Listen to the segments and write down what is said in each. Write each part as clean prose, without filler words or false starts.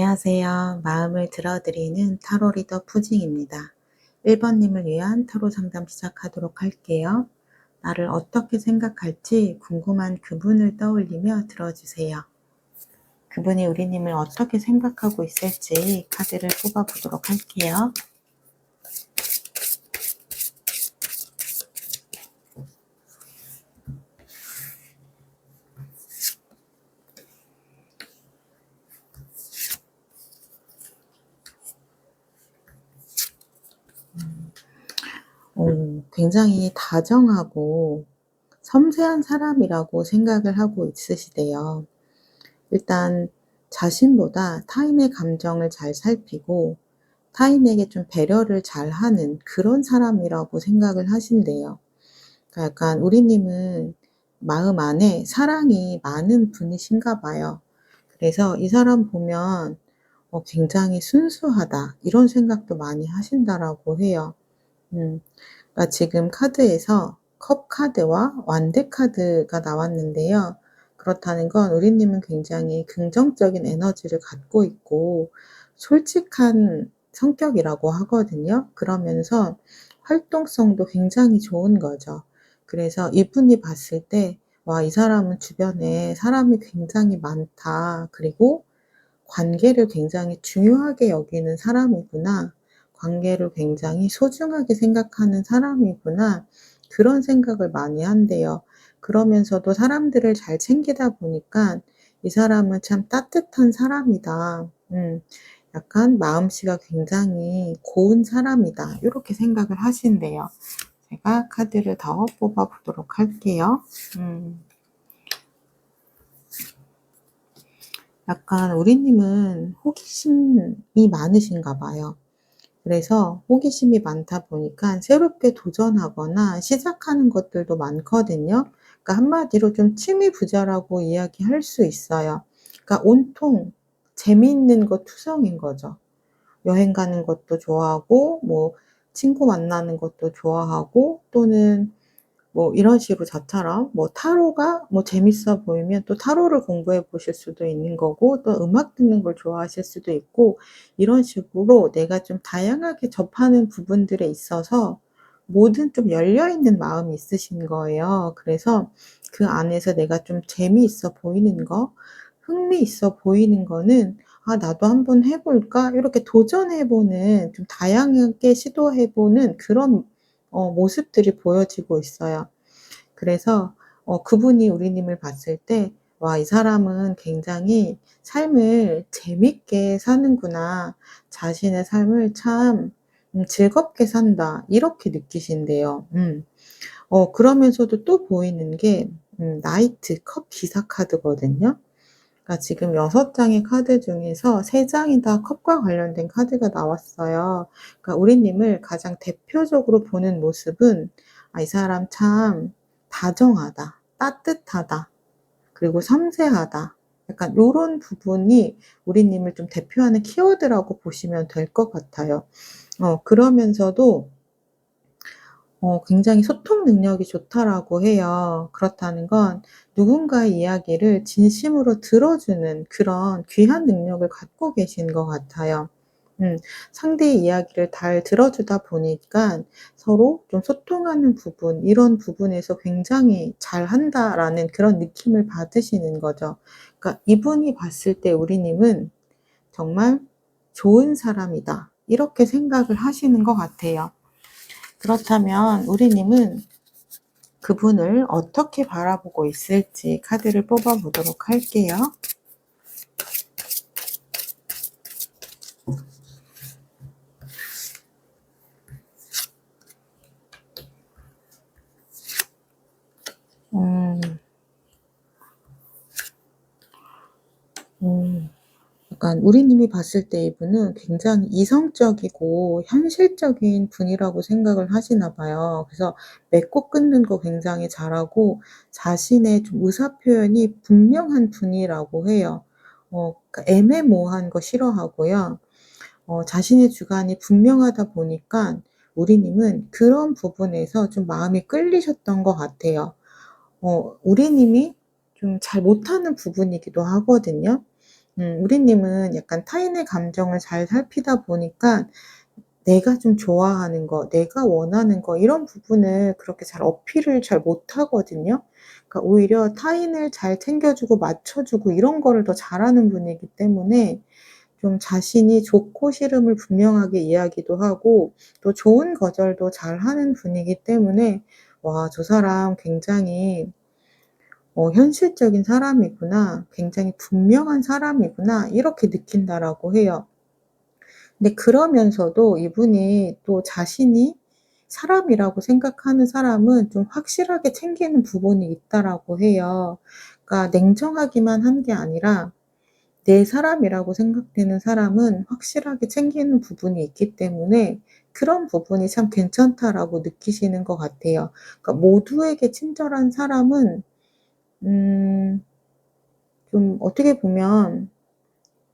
안녕하세요. 마음을 들어드리는 타로 리더 푸징입니다. 1번님을 위한 타로 상담 시작하도록 할게요. 나를 어떻게 생각할지 궁금한 그분을 떠올리며 들어주세요. 그분이 우리님을 어떻게 생각하고 있을지 카드를 뽑아보도록 할게요. 굉장히 다정하고 섬세한 사람이라고 생각을 하고 있으시대요. 일단 자신보다 타인의 감정을 잘 살피고 타인에게 좀 배려를 잘하는 그런 사람이라고 생각을 하신대요. 그러니까 약간 우리님은 마음 안에 사랑이 많은 분이신가 봐요. 그래서 이 사람 보면 굉장히 순수하다 이런 생각도 많이 하신다라고 해요. 그러니까 지금 카드에서 컵 카드와 완대 카드가 나왔는데요. 그렇다는 건 우리님은 굉장히 긍정적인 에너지를 갖고 있고 솔직한 성격이라고 하거든요. 그러면서 활동성도 굉장히 좋은 거죠. 그래서 이분이 봤을 때 '와, 이 사람은 주변에 사람이 굉장히 많다. 그리고 관계를 굉장히 중요하게 여기는 사람이구나. 관계를 굉장히 소중하게 생각하는 사람이구나.' 그런 생각을 많이 한대요. 그러면서도 사람들을 잘 챙기다 보니까 '이 사람은 참 따뜻한 사람이다. 약간 마음씨가 굉장히 고운 사람이다.' 이렇게 생각을 하신대요. 제가 카드를 더 뽑아 보도록 할게요. 약간 우리님은 호기심이 많으신가 봐요. 그래서 호기심이 많다 보니까 새롭게 도전하거나 시작하는 것들도 많거든요. 그러니까 한마디로 좀 취미 부자라고 이야기할 수 있어요. 그러니까 온통 재미있는 것 투성인 거죠. 여행 가는 것도 좋아하고 뭐 친구 만나는 것도 좋아하고 또는 뭐 이런 식으로 저처럼 뭐 타로가 뭐 재밌어 보이면 또 타로를 공부해 보실 수도 있는 거고 또 음악 듣는 걸 좋아하실 수도 있고 이런 식으로 내가 좀 다양하게 접하는 부분들에 있어서 뭐든 좀 열려 있는 마음이 있으신 거예요. 그래서 그 안에서 내가 좀 재미있어 보이는 거, 흥미있어 보이는 거는 '아, 나도 한번 해 볼까?' 이렇게 도전해 보는 좀 다양하게 시도해 보는 그런 모습들이 보여지고 있어요. 그래서 그분이 우리님을 봤을 때 '와, 이 사람은 굉장히 삶을 재밌게 사는구나. 자신의 삶을 참 즐겁게 산다.' 이렇게 느끼신대요. 그러면서도 또 보이는 게 나이트 컵 기사 카드거든요. 그러니까 지금 6 장의 카드 중에서 3 장이 다 컵과 관련된 카드가 나왔어요. 그러니까 우리님을 가장 대표적으로 보는 모습은 '아, 이 사람 참 다정하다. 따뜻하다. 그리고 섬세하다.' 약간 요런 부분이 우리님을 좀 대표하는 키워드라고 보시면 될 것 같아요. 그러면서도 굉장히 소통 능력이 좋다라고 해요. 그렇다는 건 누군가의 이야기를 진심으로 들어주는 그런 귀한 능력을 갖고 계신 것 같아요. 상대의 이야기를 잘 들어주다 보니까 서로 좀 소통하는 부분 이런 부분에서 굉장히 '잘한다.'라는 그런 느낌을 받으시는 거죠. 그러니까 이분이 봤을 때 우리님은 '정말 좋은 사람이다.' 이렇게 생각을 하시는 것 같아요. 그렇다면 우리님은 그분을 어떻게 바라보고 있을지 카드를 뽑아 보도록 할게요. 음. 음. 약간 우리님이 봤을 때 이분은 굉장히 이성적이고 현실적인 분이라고 생각을 하시나 봐요. 그래서 맺고 끊는 거 굉장히 잘하고 자신의 좀 의사 표현이 분명한 분이라고 해요. 그러니까 애매모호한 거 싫어하고요. 자신의 주관이 분명하다 보니까 우리님은 그런 부분에서 좀 마음이 끌리셨던 것 같아요. 우리님이 좀 잘 못하는 부분이기도 하거든요. 우리님은 약간 타인의 감정을 잘 살피다 보니까 내가 좀 좋아하는 거, 내가 원하는 거 이런 부분을 그렇게 잘 어필을 잘 못하거든요. 그러니까 오히려 타인을 잘 챙겨주고 맞춰주고 이런 거를 더 잘하는 분이기 때문에 좀 자신이 좋고 싫음을 분명하게 이야기도 하고 또 좋은 거절도 잘하는 분이기 때문에 '와 저 사람 굉장히 현실적인 사람이구나. 굉장히 분명한 사람이구나.' 이렇게 느낀다라고 해요. 근데 그러면서도 이분이 또 자신이 사람이라고 생각하는 사람은 좀 확실하게 챙기는 부분이 있다라고 해요. 그러니까 냉정하기만 한 게 아니라 내 사람이라고 생각되는 사람은 확실하게 챙기는 부분이 있기 때문에 그런 부분이 참 괜찮다라고 느끼시는 것 같아요. 그러니까 모두에게 친절한 사람은 음 좀 어떻게 보면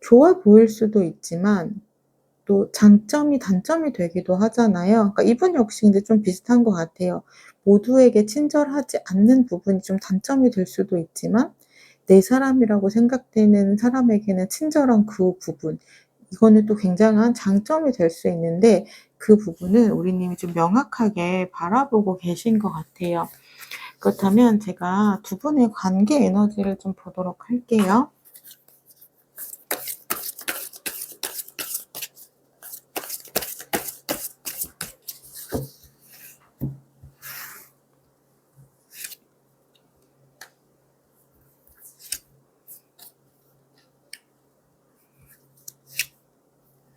좋아 보일 수도 있지만 또 장점이 단점이 되기도 하잖아요. 그러니까 이분 역시 근데 좀 비슷한 것 같아요. 모두에게 친절하지 않는 부분이 좀 단점이 될 수도 있지만 내 사람이라고 생각되는 사람에게는 친절한 그 부분, 이거는 또 굉장한 장점이 될 수 있는데 그 부분을 우리 님이 좀 명확하게 바라보고 계신 것 같아요. 그렇다면 제가 두 분의 관계 에너지를 좀 보도록 할게요.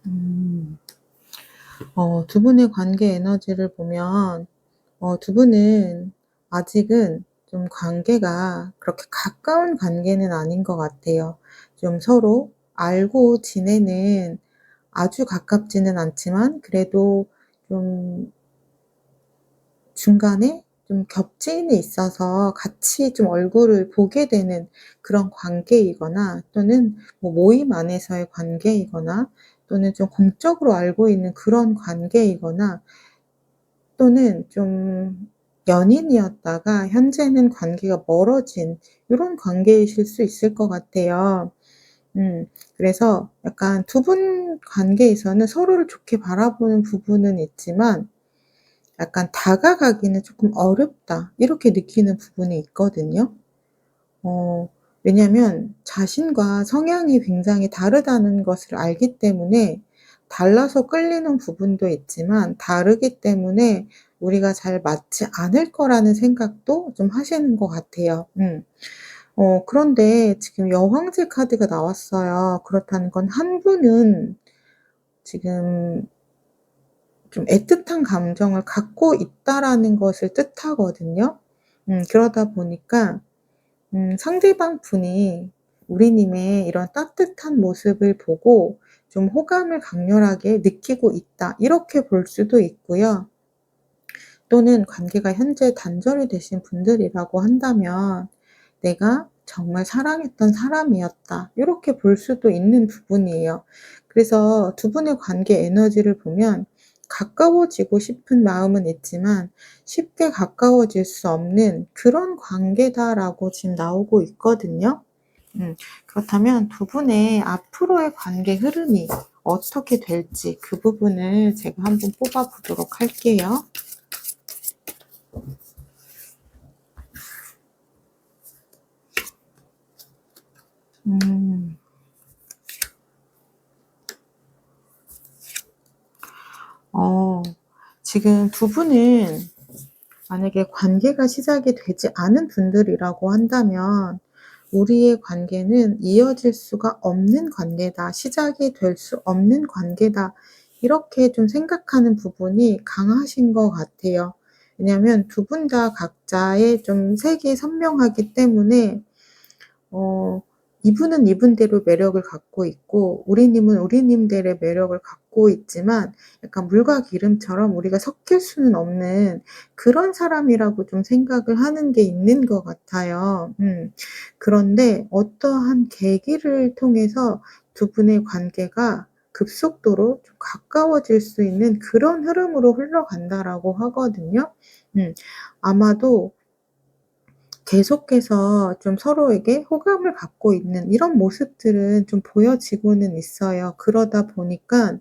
음. 두 분의 관계 에너지를 보면 두 분은 아직은 좀 관계가 그렇게 가까운 관계는 아닌 것 같아요. 좀 서로 알고 지내는 아주 가깝지는 않지만 그래도 좀 중간에 좀 겹침이 있어서 같이 좀 얼굴을 보게 되는 그런 관계이거나 또는 뭐 모임 안에서의 관계이거나 또는 좀 공적으로 알고 있는 그런 관계이거나 또는 좀 연인이었다가 현재는 관계가 멀어진 요런 관계이실 수 있을 것 같아요. 음 그래서 약간 두 분 관계에서는 서로를 좋게 바라보는 부분은 있지만 약간 '다가가기는 쪼끔 어렵다.' 이렇게 느끼는 부분이 있거든요. 왜냐면 자신과 성향이 굉장히 다르다는 것을 알기 때문에 달라서 끌리는 부분도 있지만 다르기 때문에 '우리가 잘 맞지 않을 거'라는 생각도 좀 하시는 것 같아요. 그런데 지금 여왕제 카드가 나왔어요. 그렇다는 건 한 분은 지금 좀 애틋한 감정을 갖고 있다라는 것을 뜻하거든요. 그러다 보니까 상대방 분이 우리님의 이런 따뜻한 모습을 보고 좀 호감을 강렬하게 느끼고 있다. 이렇게 볼 수도 있고요. 또는 관계가 현재 단절이 되신 분들이라고 한다면 '내가 정말 사랑했던 사람이었다.' 요렇게 볼 수도 있는 부분이에요. 그래서 두 분의 관계 에너지를 보면 가까워지고 싶은 마음은 있지만 쉽게 가까워질 수 없는 그런 관계다라고 지금 나오고 있거든요. 그렇다면 두 분의 앞으로의 관계 흐름이 어떻게 될지 그 부분을 제가 한번 뽑아 보도록 할게요. 음. 어 지금 두 분은 만약에 관계가 시작이 되지 않은 분들이라고 한다면 '우리의 관계는 이어질 수가 없는 관계다. 시작이 될 수 없는 관계다.' 이렇게 좀 생각하는 부분이 강하신 것 같아요. 왜냐하면 두 분 다 각자의 좀 색이 선명하기 때문에 어 이분은 이분대로 매력을 갖고 있고 우리님은 우리님들의 매력을 갖고 있지만 약간 물과 기름처럼 우리가 섞일 수는 없는 그런 사람이라고 좀 생각을 하는 게 있는 것 같아요. 그런데 어떠한 계기를 통해서 두 분의 관계가 급속도로 좀 가까워질 수 있는 그런 흐름으로 흘러간다라고 하거든요. 아마도 계속해서 좀 서로에게 호감을 갖고 있는 이런 모습들은 좀 보여지고는 있어요. 그러다 보니까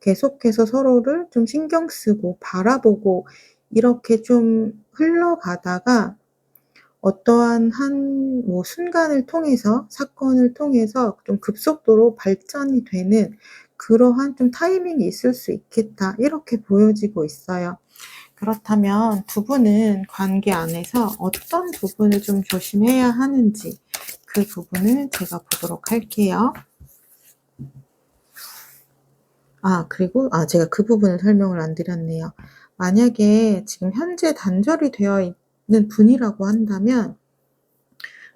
계속해서 서로를 좀 신경 쓰고 바라보고 이렇게 좀 흘러가다가 어떠한 한 뭐 순간을 통해서 사건을 통해서 좀 급속도로 발전이 되는 그러한 좀 타이밍이 있을 수 있겠다. 이렇게 보여지고 있어요. 그렇다면 두 분은 관계 안에서 어떤 부분을 좀 조심해야 하는지 그 부분을 제가 보도록 할게요. 그리고 제가 그 부분을 설명을 안 드렸네요. 만약에 지금 현재 단절이 되어 있는 분이라고 한다면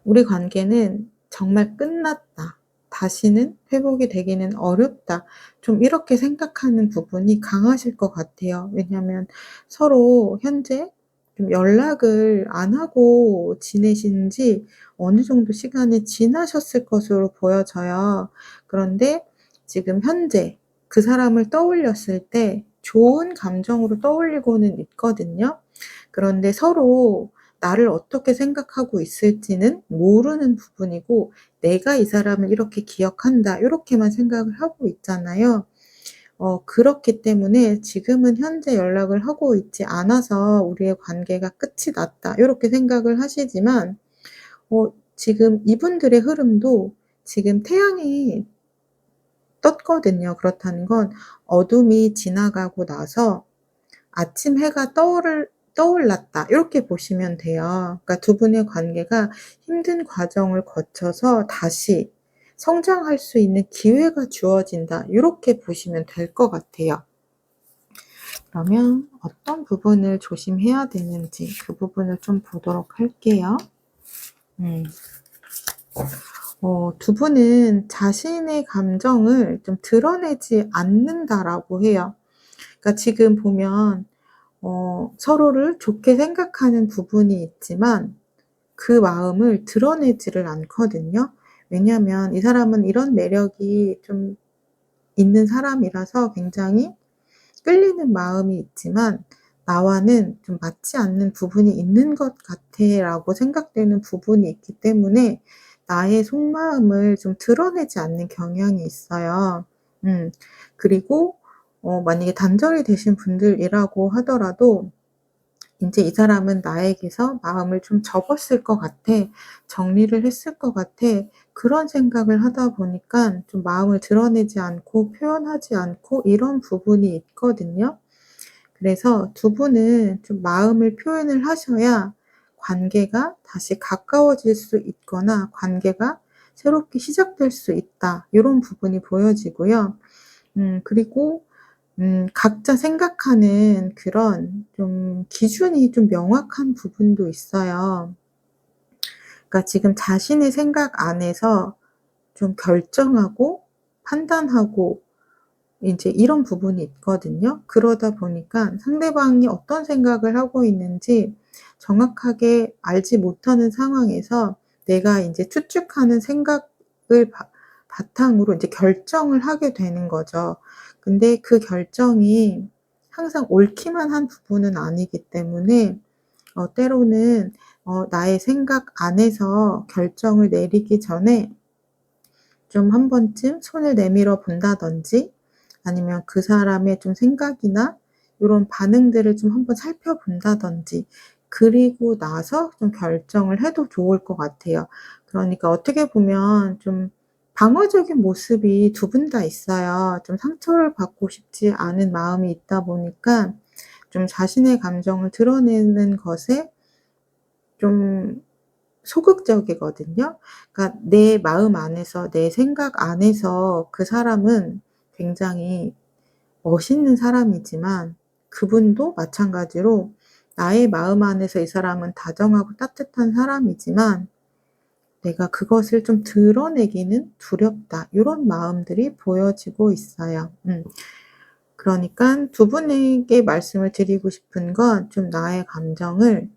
우리 관계는 정말 끝났다. 다시는 회복이 되기는 어렵다. 좀 이렇게 생각하는 부분이 강하실 것 같아요. 왜냐하면 서로 현재 좀 연락을 안 하고 지내신 지 어느 정도 시간이 지나셨을 것으로 보여져요. 그런데 지금 현재 그 사람을 떠올렸을 때 좋은 감정으로 떠올리고는 있거든요. 그런데 서로 나를 어떻게 생각하고 있을지는 모르는 부분이고 '내가 이 사람을 이렇게 기억한다.' 요렇게만 생각을 하고 있잖아요. 그렇기 때문에 지금은 현재 연락을 하고 있지 않아서 '우리의 관계가 끝이 났다.' 요렇게 생각을 하시지만 지금 이분들의 흐름도 지금 태양이 떴거든요. 그렇다는 건 어둠이 지나가고 나서 아침 해가 떠올랐다 이렇게 보시면 돼요. 그러니까 두 분의 관계가 힘든 과정을 거쳐서 다시 성장할 수 있는 기회가 주어진다 이렇게 보시면 될 것 같아요. 그러면 어떤 부분을 조심해야 되는지 그 부분을 좀 보도록 할게요. 음. 두 분은 자신의 감정을 좀 드러내지 않는다라고 해요. 그러니까 지금 보면 서로를 좋게 생각하는 부분이 있지만 그 마음을 드러내지를 않거든요. 왜냐하면 이 사람은 이런 매력이 좀 있는 사람이라서 굉장히 끌리는 마음이 있지만 '나와는 좀 맞지 않는 부분이 있는 것 같아.'라고 생각되는 부분이 있기 때문에 나의 속마음을 좀 드러내지 않는 경향이 있어요. 음. 그리고 만약에 단절이 되신 분들이라고 하더라도 인제 '이 사람은 나에게서 마음을 좀 접었을 것 같아. 정리를 했을 것 같아.' 그런 생각을 하다 보니깐 좀 마음을 드러내지 않고 표현하지 않고 이런 부분이 있거든요. 그래서 두 분은 좀 마음을 표현을 하셔야 관계가 다시 가까워질 수 있거나 관계가 새롭게 시작될 수 있다. 요런 부분이 보여지고요. 그리고 각자 생각하는 그런 좀 기준이 좀 명확한 부분도 있어요. 그러니까 지금 자신의 생각 안에서 좀 결정하고 판단하고 인제 이런 부분이 있거든요. 그러다 보니까 상대방이 어떤 생각을 하고 있는지 정확하게 알지 못하는 상황에서 내가 인제 추측하는 생각을 바탕으로 인제 결정을 하게 되는 거죠. 근데 그 결정이 항상 옳기만 한 부분은 아니기 때문에 때로는 나의 생각 안에서 결정을 내리기 전에 좀 한 번쯤 손을 내밀어 본다든지 아니면 그 사람의 좀 생각이나 요런 반응들을 좀 한번 살펴본다든지 그리고 나서 좀 결정을 해도 좋을 것 같아요. 그러니까 어떻게 보면 좀 방어적인 모습이 두 분 다 있어요. 좀 상처를 받고 싶지 않은 마음이 있다 보니까 좀 자신의 감정을 드러내는 것에 좀 소극적이거든요. 그러니까 내 마음 안에서 내 생각 안에서 그 사람은 굉장히 멋있는 사람이지만 그분도 마찬가지로 나의 마음 안에서 이 사람은 다정하고 따뜻한 사람이지만 '내가 그것을 좀 드러내기는 두렵다.' 요런 마음들이 보여지고 있어요. 그러니깐 두 분에게 말씀을 드리고 싶은 건 좀 '나의 감정을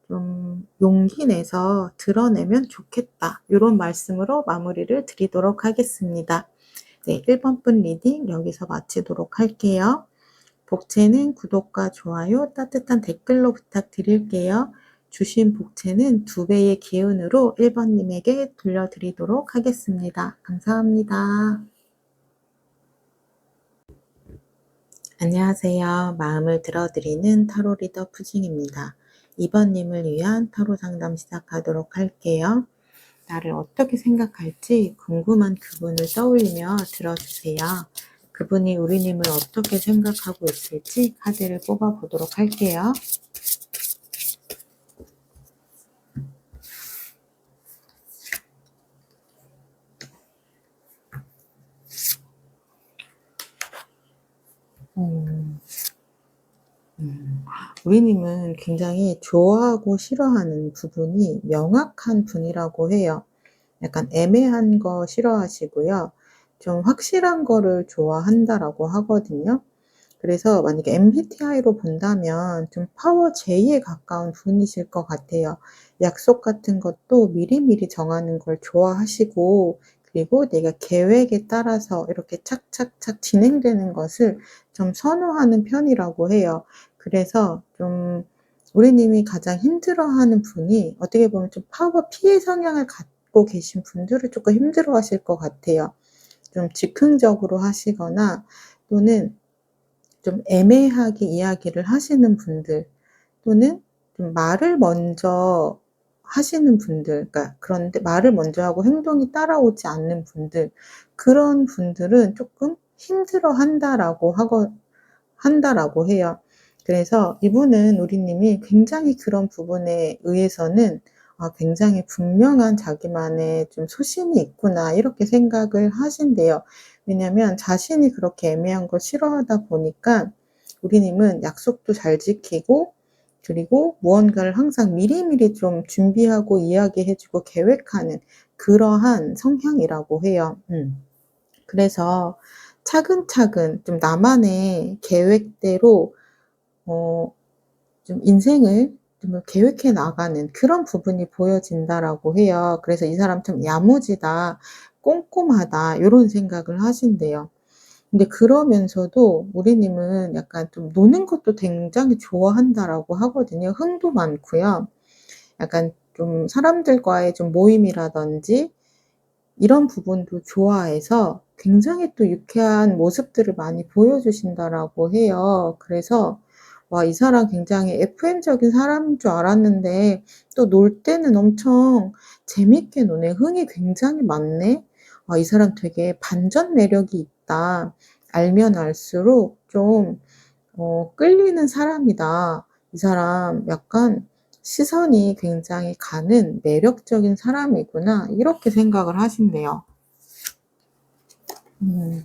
좀 용기 내서 드러내면 좋겠다.' 요런 말씀으로 마무리를 드리도록 하겠습니다. 네. 1 번분 리딩 여기서 마치도록 할게요. 복채는 구독과 좋아요, 따뜻한 댓글로 부탁드릴게요. 주신 복채는 2배의 기운으로 1번 님에게 돌려드리도록 하겠습니다. 감사합니다. 안녕하세요. 마음을 들어드리는 타로 리더 푸징입니다. 2번 님을 위한 타로 상담 시작하도록 할게요. 나를 어떻게 생각할지 궁금한 그분을 떠올리며 들어주세요. 그분이 우리님을 어떻게 생각하고 있을지 카드를 뽑아보도록 할게요. 우리님은 굉장히 좋아하고 싫어하는 부분이 명확한 분이라고 해요. 약간 애매한 거 싫어하시고요. 좀 확실한 거를 좋아한다라고 하거든요. 그래서 만약에 MBTI로 본다면 좀 파워 J에 가까운 분이실 것 같아요. 약속 같은 것도 미리미리 정하는 걸 좋아하시고, 그리고 내가 계획에 따라서 이렇게 착착착 진행되는 것을 좀 선호하는 편이라고 해요. 그래서 좀 우리님이 가장 힘들어하는 분이 어떻게 보면 좀 파워 P의 성향을 갖고 계신 분들을 조금 힘들어하실 것 같아요. 좀 즉흥적으로 하시거나 또는 좀 애매하게 이야기를 하시는 분들, 또는 좀 말을 먼저 하시는 분들, 그러니까 그런데 말을 먼저 하고 행동이 따라오지 않는 분들, 그런 분들은 조금 힘들어 한다라고 해요. 그래서 이분은 우리님이 굉장히 그런 부분에 의해서는 굉장히 분명한 자기만의 좀 소신이 있구나 이렇게 생각을 하신대요. 왜냐면 자신이 그렇게 애매한 걸 싫어하다 보니까 우리님은 약속도 잘 지키고, 그리고 무언가를 항상 미리미리 좀 준비하고 이야기해 주고 계획하는 그러한 성향이라고 해요. 그래서 차근차근 좀 나만의 계획대로 좀 인생을 좀 계획해 나가는 그런 부분이 보여진다라고 해요. 그래서 이 사람 참 야무지다, 꼼꼼하다 요런 생각을 하신대요. 근데 그러면서도 우리님은 약간 좀 노는 것도 굉장히 좋아한다라고 하거든요. 흥도 많고요. 약간 좀 사람들과의 좀 모임이라든지 이런 부분도 좋아해서 굉장히 또 유쾌한 모습들을 많이 보여주신다라고 해요. 그래서 와, 이 사람 굉장히 FM적인 사람인 줄 알았는데 또 놀 때는 엄청 재밌게 노네. 흥이 굉장히 많네. 이 사람 되게 반전 매력이 있다. 알면 알수록 좀 끌리는 사람이다. 이 사람 약간 시선이 굉장히 가는 매력적인 사람이구나. 이렇게 생각을 하신대요. 음.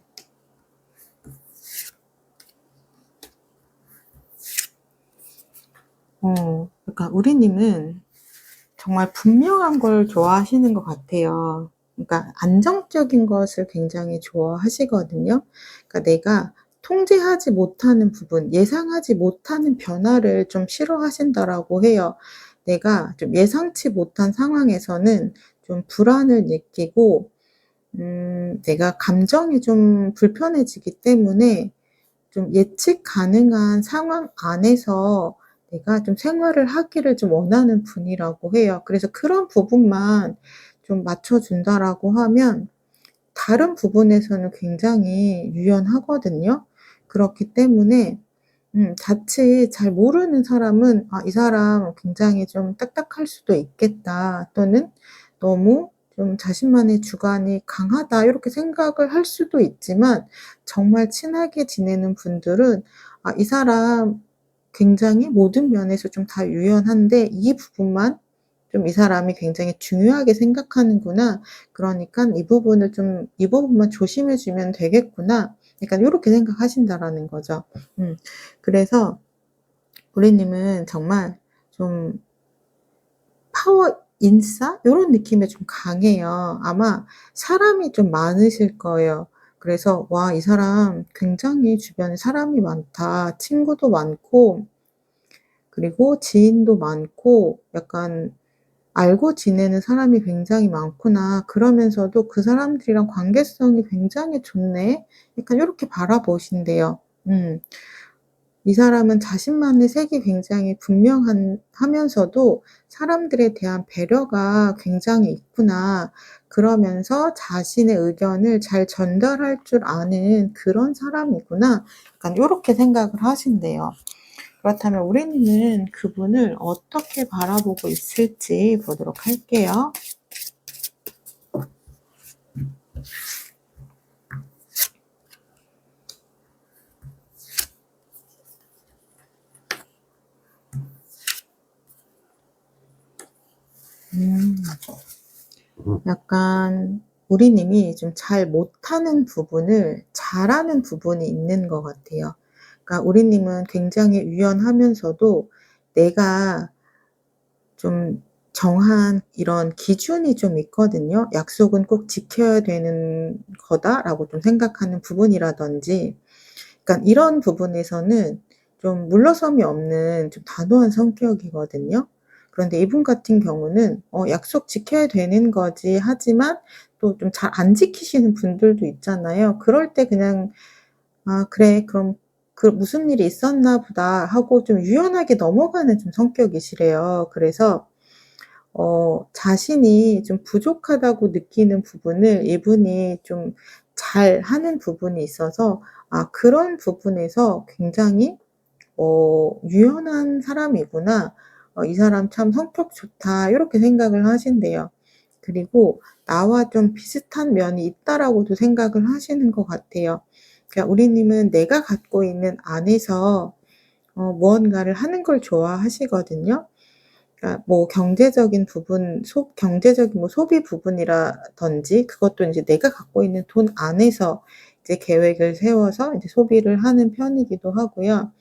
그러니까 우리님은 정말 분명한 걸 좋아하시는 것 같아요. 그러니까 안정적인 것을 굉장히 좋아하시거든요. 그러니까 내가 통제하지 못하는 부분, 예상하지 못하는 변화를 좀 싫어하신다라고 해요. 내가 좀 예상치 못한 상황에서는 좀 불안을 느끼고, 내가 감정이 좀 불편해지기 때문에 좀 예측 가능한 상황 안에서 내가 좀 생활을 하기를 좀 원하는 분이라고 해요. 그래서 그런 부분만 좀 맞춰 준다라고 하면 다른 부분에서는 굉장히 유연하거든요. 그렇기 때문에 자칫 잘 모르는 사람은 '아, 이 사람 굉장히 좀 딱딱할 수도 있겠다.' 또는 '너무 좀 자신만의 주관이 강하다.' 이렇게 생각을 할 수도 있지만, 정말 친하게 지내는 분들은 '아, 이 사람 굉장히 모든 면에서 좀 다 유연한데 이 부분만 좀 이 사람이 굉장히 중요하게 생각하는구나. 그러니깐 이 부분만 조심해 주면 되겠구나.' 약간 요렇게 생각하신다라는 거죠. 음. 그래서 우리님은 정말 좀 파워 인싸 요런 느낌이 좀 강해요. 아마 사람이 좀 많으실 거예요. 그래서 '와, 이 사람 굉장히 주변에 사람이 많다. 친구도 많고, 그리고 지인도 많고, 약간 알고 지내는 사람이 굉장히 많구나. 그러면서도 그 사람들이랑 관계성이 굉장히 좋네.' 약간 요렇게 바라보신대요. 음. 이 사람은 자신만의 색이 굉장히 하면서도 '사람들에 대한 배려가 굉장히 있구나.' 그러면서 '자신의 의견을 잘 전달할 줄 아는 그런 사람이구나.' 약간 요렇게 생각을 하신대요. 그렇다면 우리님은 그분을 어떻게 바라보고 있을지 보도록 할게요. 음. 약간 우리님이 좀 잘 못하는 부분을 잘하는 부분이 있는 것 같아요. 그러니까 우리님은 굉장히 유연하면서도 내가 좀 정한 이런 기준이 좀 있거든요. '약속은 꼭 지켜야 되는 거다.'라고 좀 생각하는 부분이라든지, 그러니까 이런 부분에서는 좀 물러섬이 없는 좀 단호한 성격이거든요. 그런데 이분 같은 경우는 약속 지켜야 되는 거지 하지만 또 좀 잘 안 지키시는 분들도 있잖아요. 그럴 때 그냥 '아 그래. 그럼 그 무슨 일이 있었나 보다.' 하고 좀 유연하게 넘어가는 좀 성격이시래요. 그래서 자신이 좀 부족하다고 느끼는 부분을 이분이 좀 잘하는 부분이 있어서 그런 부분에서 굉장히 '유연한 사람이구나. 이 사람 참 성격 좋다.' 요렇게 생각을 하신대요. 그리고 '나와 좀 비슷한 면이 있다.'라고도 생각을 하시는 것 같아요. 그러니까 우리님은 내가 갖고 있는 안에서 무언가를 하는 걸 좋아하시거든요. 그러니까 뭐 경제적인 부분, 경제적인 뭐 소비 부분이라든지, 그것도 인제 내가 갖고 있는 돈 안에서 이제 계획을 세워서 이제 소비를 하는 편이기도 하고요.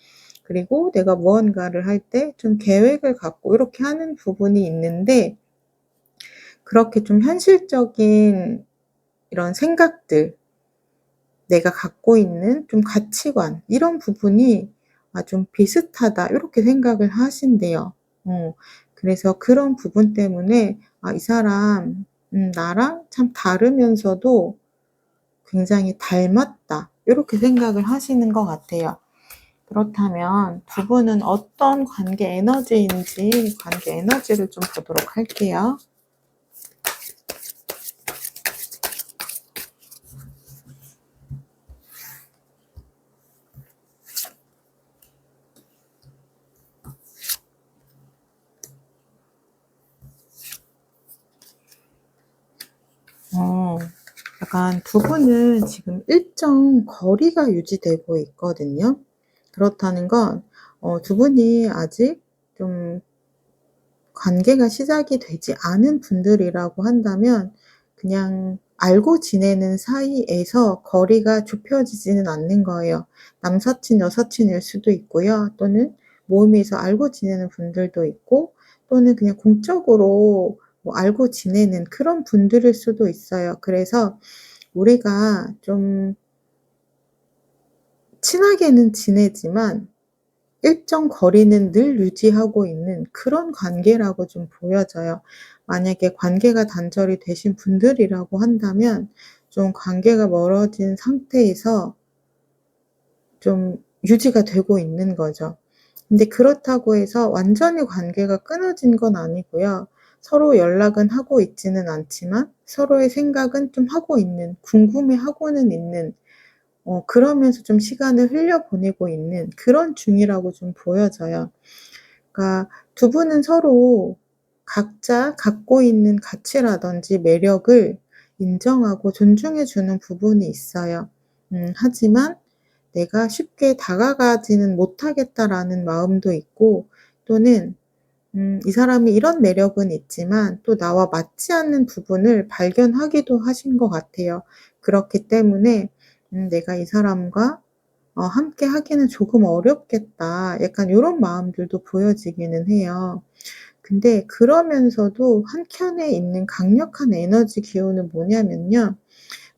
그리고 내가 무언가를 할 때 좀 계획을 갖고 이렇게 하는 부분이 있는데, 그렇게 좀 현실적인 이런 생각들, 내가 갖고 있는 좀 가치관, 이런 부분이 '좀 비슷하다.' 요렇게 생각을 하신대요. 어 그래서 그런 부분 때문에 '아 이 사람 나랑 참 다르면서도 굉장히 닮았다.' 요렇게 생각을 하시는 것 같아요. 그렇다면 두 분은 어떤 관계 에너지인지, 관계 에너지를 좀 보도록 할게요. 어 약간 두 분은 지금 일정 거리가 유지되고 있거든요. 그렇다는 건 두 분이 아직 좀 관계가 시작이 되지 않은 분들이라고 한다면 그냥 알고 지내는 사이에서 거리가 좁혀지지는 않는 거예요. 남사친, 여사친일 수도 있고요. 또는 모임에서 알고 지내는 분들도 있고, 또는 그냥 공적으로 뭐 알고 지내는 그런 분들일 수도 있어요. 그래서 우리가 좀 친하게는 지내지만 일정 거리는 늘 유지하고 있는 그런 관계라고 좀 보여져요. 만약에 관계가 단절이 되신 분들이라고 한다면 좀 관계가 멀어진 상태에서 좀 유지가 되고 있는 거죠. 근데 그렇다고 해서 완전히 관계가 끊어진 건 아니고요. 서로 연락은 하고 있지는 않지만 서로의 생각은 좀 하고 있는, 궁금해하고는 있는, 그러면서 좀 시간을 흘려보내고 있는 그런 중이라고 좀 보여져요. 그러니까 두 분은 서로 각자 갖고 있는 가치라든지 매력을 인정하고 존중해 주는 부분이 있어요. 하지만 '내가 쉽게 다가가지는 못하겠다.'라는 마음도 있고, 또는 '이 사람이 이런 매력은 있지만 또 나와 맞지 않는 부분을 발견하기도 하신 것 같아요. 그렇기 때문에 '내가 이 사람과 함께 하기는 조금 어렵겠다.' 약간 요런 마음들도 보여지기는 해요. 근데 그러면서도 한켠에 있는 강력한 에너지 기운은 뭐냐면요.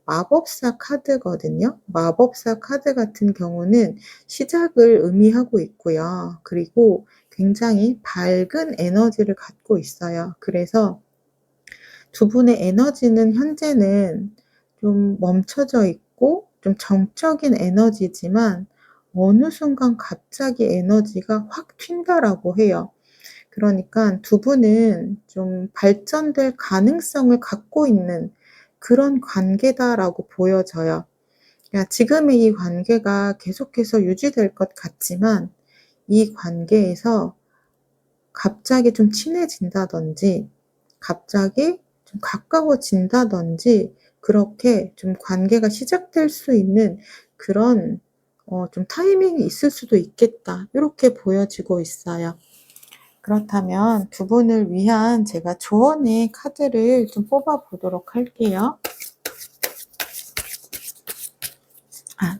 마법사 카드거든요. 마법사 카드 같은 경우는 시작을 의미하고 있고요. 그리고 굉장히 밝은 에너지를 갖고 있어요. 그래서 두 분의 에너지는 현재는 좀 멈춰져 있고 좀 정적인 에너지지만 어느 순간 갑자기 에너지가 확 튄다라고 해요. 그러니까 두 분은 좀 발전될 가능성을 갖고 있는 그런 관계다라고 보여져요. 그러니까 지금의 이 관계가 계속해서 유지될 것 같지만 이 관계에서 갑자기 좀 친해진다든지 갑자기 좀 가까워진다든지 그렇게 좀 관계가 시작될 수 있는 그런 좀 타이밍이 있을 수도 있겠다. 요렇게 보여지고 있어요. 그렇다면 두 분을 위한 제가 조언의 카드를 좀 뽑아 보도록 할게요.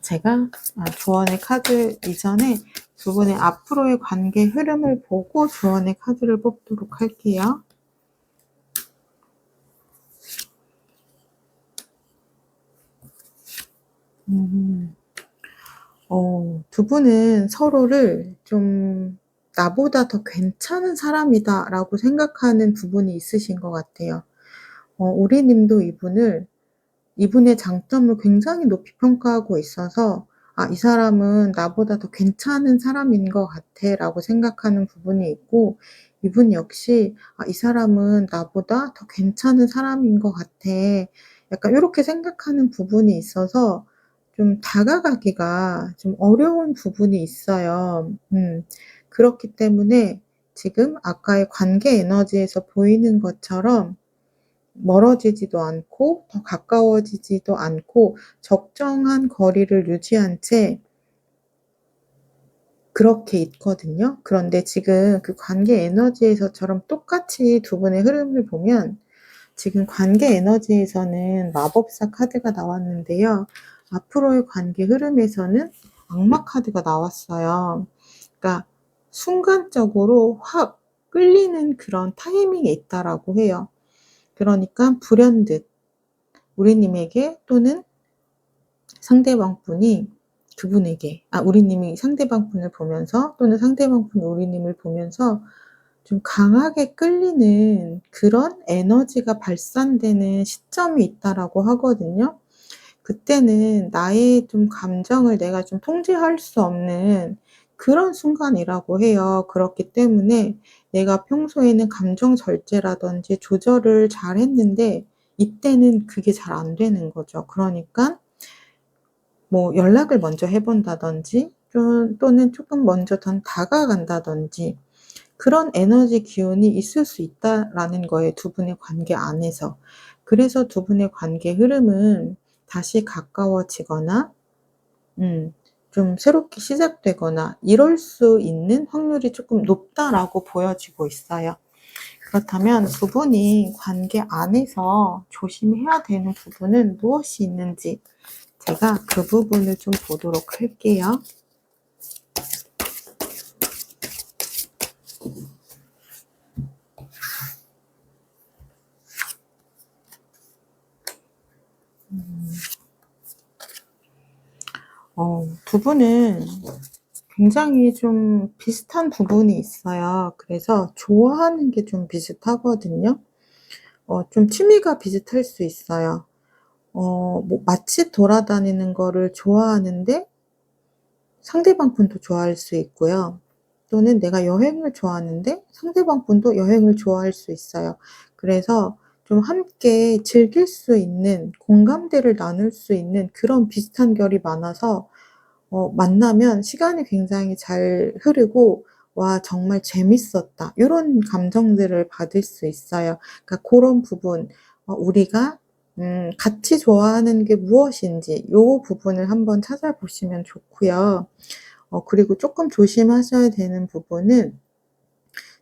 제가 조언의 카드 이전에 두 분의 앞으로의 관계 흐름을 보고 조언의 카드를 뽑도록 할게요. 두 분은 서로를 좀 '나보다 더 괜찮은 사람이다.'라고 생각하는 부분이 있으신 것 같아요. 우리 님도 이분의 장점을 굉장히 높이 평가하고 있어서 '아 이 사람은 나보다 더 괜찮은 사람인 것 같아.'라고 생각하는 부분이 있고 이분 역시 '아 이 사람은 나보다 더 괜찮은 사람인 것 같아.' 약간 요렇게 생각하는 부분이 있어서 좀 다가가기가 좀 어려운 부분이 있어요. 그렇기 때문에 지금 아까의 관계 에너지에서 보이는 것처럼 멀어지지도 않고 더 가까워지지도 않고 적정한 거리를 유지한 채 그렇게 있거든요. 그런데 지금 그 관계 에너지에서처럼 똑같이 두 분의 흐름을 보면 지금 관계 에너지에서는 마법사 카드가 나왔는데요. 앞으로의 관계 흐름에서는 악마 카드가 나왔어요. 그러니까 순간적으로 확 끌리는 그런 타이밍이 있다라고 해요. 그러니까 불현듯 우리 님에게 또는 상대방 분이 그분에게 우리 님이 상대방 분을 보면서 또는 상대방 분이 우리 님을 보면서 좀 강하게 끌리는 그런 에너지가 발산되는 시점이 있다라고 하거든요. 그때는 나의 좀 감정을 내가 좀 통제할 수 없는 그런 순간이라고 해요. 그렇기 때문에 내가 평소에는 감정 절제라든지 조절을 잘했는데 이때는 그게 잘 안 되는 거죠. 그러니까 뭐 연락을 먼저 해 본다든지 또는 쪼끔 먼저 더 다가간다든지 그런 에너지 기운이 있을 수 있다라는 거예요, 두 분의 관계 안에서. 그래서 두 분의 관계 흐름은 다시 가까워지거나 좀 새롭게 시작되거나 이럴 수 있는 확률이 쪼끔 높다라고 보여지고 있어요. 그렇다면 두 분이 관계 안에서 조심해야 되는 부분은 무엇이 있는지 제가 그 부분을 좀 보도록 할게요. 두 분은 굉장히 좀 비슷한 부분이 있어요. 그래서 좋아하는 게 좀 비슷하거든요. 좀 취미가 비슷할 수 있어요. 뭐 맛집 돌아다니는 거를 좋아하는데 상대방 분도 좋아할 수 있고요. 또는 내가 여행을 좋아하는데 상대방 분도 여행을 좋아할 수 있어요. 그래서 좀 함께 즐길 수 있는 공감대를 나눌 수 있는 그런 비슷한 결이 많아서 만나면 시간이 굉장히 잘 흐르고 '와 정말 재밌었다.' 요런 감정들을 받을 수 있어요. 그러니까 고런 부분 우리가 같이 좋아하는 게 무엇인지 요 부분을 한번 찾아보시면 좋고요. 그리고 쪼끔 조심하셔야 되는 부분은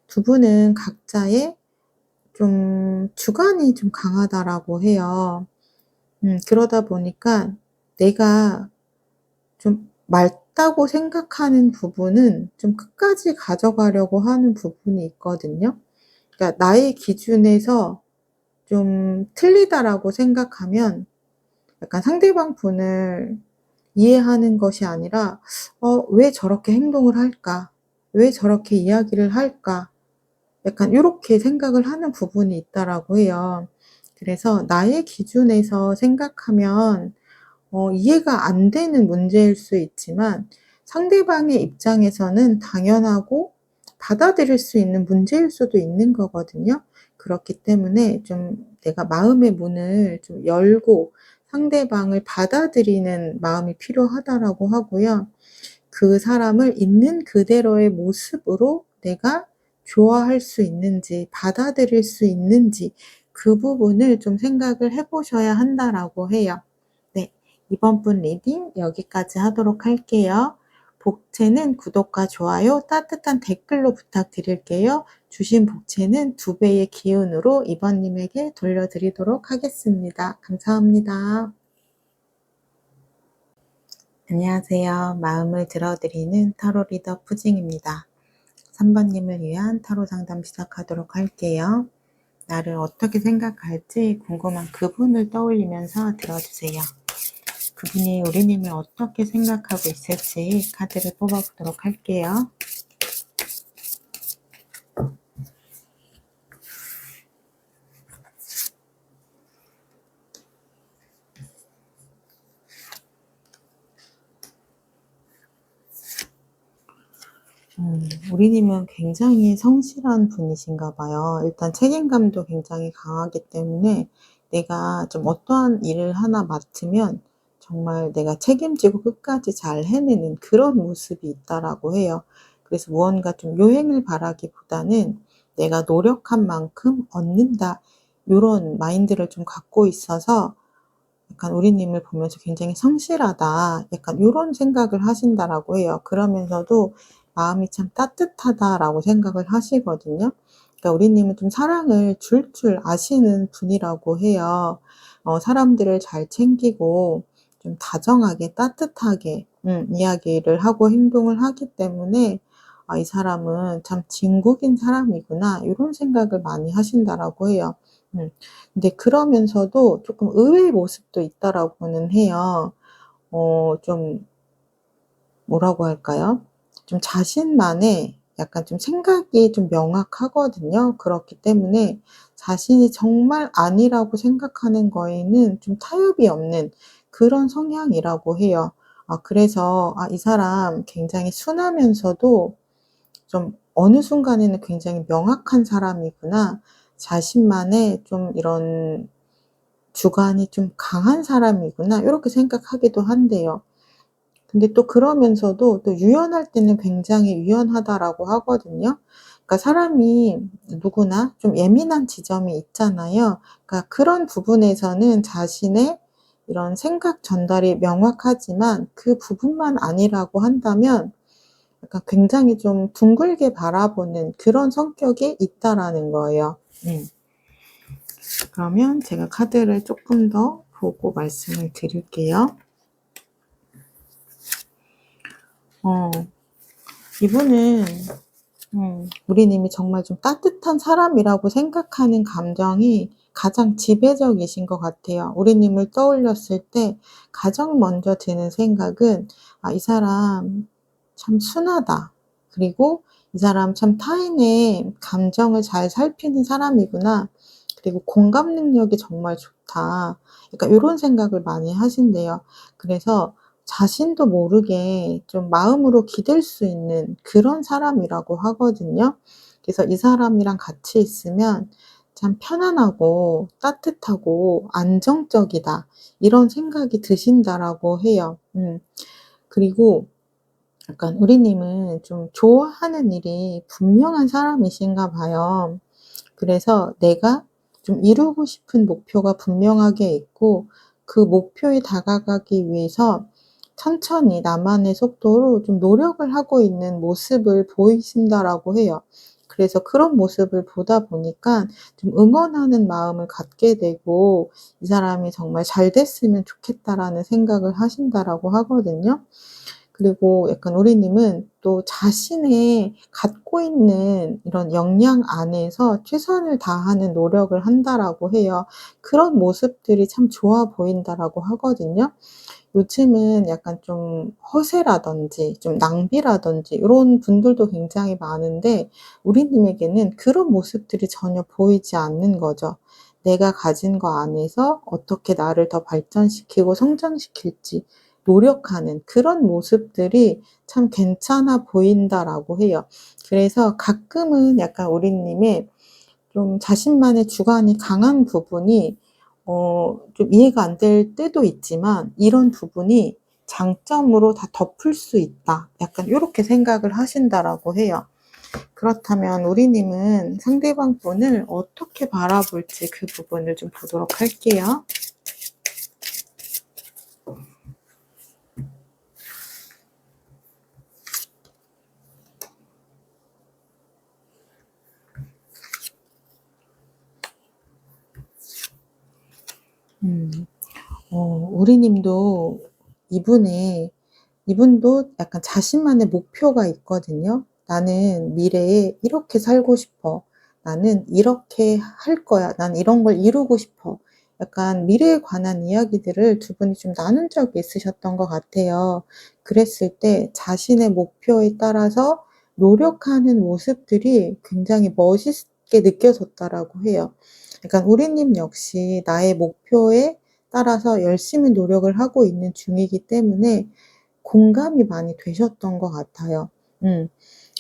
두 분은 각자의 좀 주관이 좀 강하다라고 해요. 그러다 보니까 내가 좀 맞다고 생각하는 부분은 좀 끝까지 가져가려고 하는 부분이 있거든요. 그러니까 나의 기준에서 좀 틀리다라고 생각하면 약간 상대방 분을 이해하는 것이 아니라 '왜 저렇게 행동을 할까? 왜 저렇게 이야기를 할까?' 약간 요렇게 생각을 하는 부분이 있다라고 해요. 그래서 나의 기준에서 생각하면 이해가 안 되는 문제일 수 있지만 상대방의 입장에서는 당연하고 받아들일 수 있는 문제일 수도 있는 거거든요. 그렇기 때문에 좀 내가 마음의 문을 좀 열고 상대방을 받아들이는 마음이 필요하다라고 하고요. 그 사람을 있는 그대로의 모습으로 내가 좋아할 수 있는지, 받아들일 수 있는지 그 부분을 좀 생각을 해 보셔야 한다라고 해요. 네. 이번 분 리딩 여기까지 하도록 할게요. 복채는 구독과 좋아요, 따뜻한 댓글로 부탁드릴게요. 주신 복채는 2배의 기운으로 이번님에게 돌려드리도록 하겠습니다. 감사합니다. 안녕하세요. 마음을 들어드리는 타로 리더 푸징입니다. 3번님을 위한 타로 상담 시작하도록 할게요. 나를 어떻게 생각할지 궁금한 그분을 떠올리면서 들어주세요. 그분이 우리님을 어떻게 생각하고 있을지 카드를 뽑아보도록 할게요. 우리님은 굉장히 성실한 분이신가 봐요. 일단 책임감도 굉장히 강하기 때문에 내가 좀 어떠한 일을 하나 맡으면 정말 내가 책임지고 끝까지 잘 해내는 그런 모습이 있다라고 해요. 그래서 무언가 좀 요행을 바라기보다는 내가 노력한 만큼 얻는다. 요런 마인드를 좀 갖고 있어서 약간 우리님을 보면서 굉장히 성실하다. 약간 요런 생각을 하신다라고 해요. 그러면서도 마음이 참 따뜻하다라고 생각을 하시거든요. 그러니까 우리님은 좀 사랑을 줄 아시는 분이라고 해요. 사람들을 잘 챙기고 좀 다정하게 따뜻하게 이야기를 하고 행동을 하기 때문에 '아 이 사람은 참 진국인 사람이구나.' 요런 생각을 많이 하신다라고 해요. 음. 근데 그러면서도 조금 의외의 모습도 있다라고는 해요. 좀 뭐라고 할까요? 좀 자신만의 약간 좀 생각이 좀 명확하거든요. 그렇기 때문에 자신이 정말 아니라고 생각하는 거에는 좀 타협이 없는 그런 성향이라고 해요. 그래서 이 사람 굉장히 순하면서도 좀 어느 순간에는 굉장히 명확한 사람이구나. 자신만의 좀 이런 주관이 좀 강한 사람이구나. 요렇게 생각하기도 한대요. 근데 또 그러면서도 또 유연할 때는 굉장히 유연하다라고 하거든요. 그러니까 사람이 누구나 좀 예민한 지점이 있잖아요. 그러니까 그런 부분에서는 자신의 이런 생각 전달이 명확하지만 그 부분만 아니라고 한다면 약간 굉장히 좀 둥글게 바라보는 그런 성격이 있다라는 거예요. 그러면 제가 카드를 조금 더 보고 말씀을 드릴게요. 이분은 우리님이 정말 좀 따뜻한 사람이라고 생각하는 감정이 가장 지배적이신 것 같아요. 우리님을 떠올렸을 때 가장 먼저 드는 생각은 이 사람 참 순하다. 그리고 이 사람 참 타인의 감정을 잘 살피는 사람이구나. 그리고 공감 능력이 정말 좋다. 그러니까 요런 생각을 많이 하신대요. 그래서 자신도 모르게 좀 마음으로 기댈 수 있는 그런 사람이라고 하거든요. 그래서 이 사람이랑 같이 있으면 참 편안하고 따뜻하고 안정적이다. 이런 생각이 드신다라고 해요. 그리고 약간 우리님은 좀 좋아하는 일이 분명한 사람이신가 봐요. 그래서 내가 좀 이루고 싶은 목표가 분명하게 있고 그 목표에 다가가기 위해서 천천히 나만의 속도로 좀 노력을 하고 있는 모습을 보이신다라고 해요. 그래서 그런 모습을 보다 보니까 좀 응원하는 마음을 갖게 되고 '이 사람이 정말 잘 됐으면 좋겠다.'라는 생각을 하신다라고 하거든요. 그리고 약간 우리님은 또 자신의 갖고 있는 이런 역량 안에서 '최선을 다하는 노력을 한다.'라고 해요. 그런 모습들이 참 좋아 보인다라고 하거든요. 요즘은 약간 좀 허세라든지 좀 낭비라든지 요런 분들도 굉장히 많은데 우리님에게는 그런 모습들이 전혀 보이지 않는 거죠. 내가 가진 거 안에서 어떻게 나를 더 발전시키고 성장시킬지 노력하는 그런 모습들이 참 괜찮아 보인다라고 해요. 그래서 가끔은 약간 우리님의 좀 자신만의 주관이 강한 부분이 좀 이해가 안 될 때도 있지만 '이런 부분이 장점으로 다 덮을 수 있다.' 약간 요렇게 생각을 하신다라고 해요. 그렇다면 우리님은 상대방 분을 어떻게 바라볼지 그 부분을 좀 보도록 할게요. 음. 우리님도 이분의 이분도 약간 자신만의 목표가 있거든요. '나는 미래에 이렇게 살고 싶어. 나는 이렇게 할 거야. 난 이런 걸 이루고 싶어.' 약간 미래에 관한 이야기들을 두 분이 좀 나눈 적이 있으셨던 것 같아요. 그랬을 때 자신의 목표에 따라서 노력하는 모습들이 굉장히 멋있게 느껴졌다라고 해요. 그러니까 우리님 역시 나의 목표에 따라서 열심히 노력을 하고 있는 중이기 때문에 공감이 많이 되셨던 것 같아요. 음.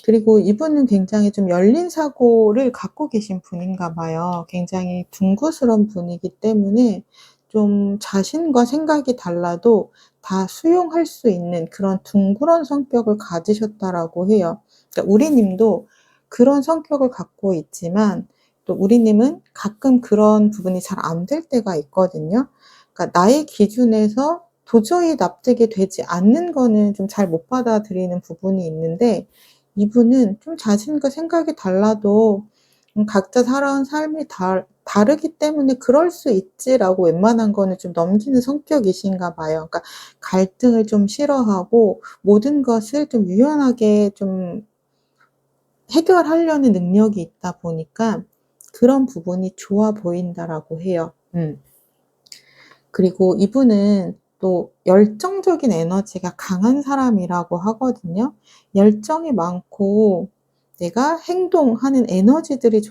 그리고 이분은 굉장히 좀 열린 사고를 갖고 계신 분인가 봐요. 굉장히 둥그스런 분이기 때문에 좀 자신과 생각이 달라도 다 수용할 수 있는 그런 둥그런 성격을 가지셨다라고 해요. 그러니까 우리 님도 그런 성격을 갖고 있지만 또 우리 님은 가끔 그런 부분이 잘 안 될 때가 있거든요. 그러니까 나의 기준에서 도저히 납득이 되지 않는 거는 좀 잘 못 받아들이는 부분이 있는데 이분은 좀 자신과 생각이 달라도 각자 살아온 삶이 다르기 때문에 '그럴 수 있지.'라고 웬만한 거는 좀 넘기는 성격이신가 봐요. 그러니까 갈등을 좀 싫어하고 모든 것을 좀 유연하게 좀 해결하려는 능력이 있다 보니까 그런 부분이 좋아 보인다라고 해요. 그리고 이분은 또 열정적인 에너지가 강한 사람이라고 하거든요. 열정이 많고 내가 행동하는 에너지들이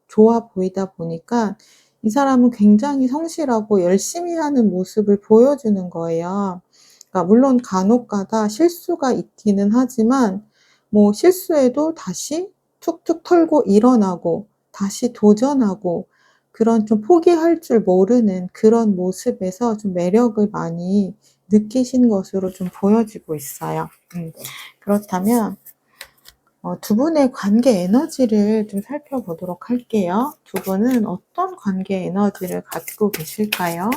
좋아 보이다 보니까 이 사람은 굉장히 성실하고 열심히 하는 모습을 보여주는 거예요. 그러니까 물론 간혹 가다 실수가 있기는 하지만 뭐 실수해도 다시 툭툭 털고 일어나고 다시 도전하고 그런 좀 포기할 줄 모르는 그런 모습에서 좀 매력을 많이 느끼신 것으로 좀 보여지고 있어요. 그렇다면 두 분의 관계 에너지를 좀 살펴보도록 할게요. 두 분은 어떤 관계 에너지를 갖고 계실까요?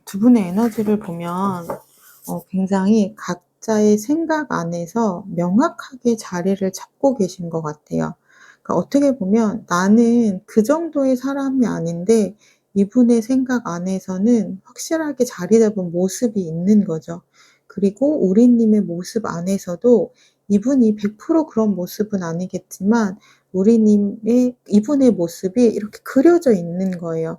두 분의 에너지를 보면 굉장히 각자의 생각 안에서 명확하게 자리를 잡고 계신 것 같아요. 그러니까 어떻게 보면 나는 그 정도의 사람이 아닌데 이분의 생각 안에서는 확실하게 자리 잡은 모습이 있는 거죠. 그리고 우리님의 모습 안에서도 이분이 100% 그런 모습은 아니겠지만 우리님의 이분의 모습이 이렇게 그려져 있는 거예요.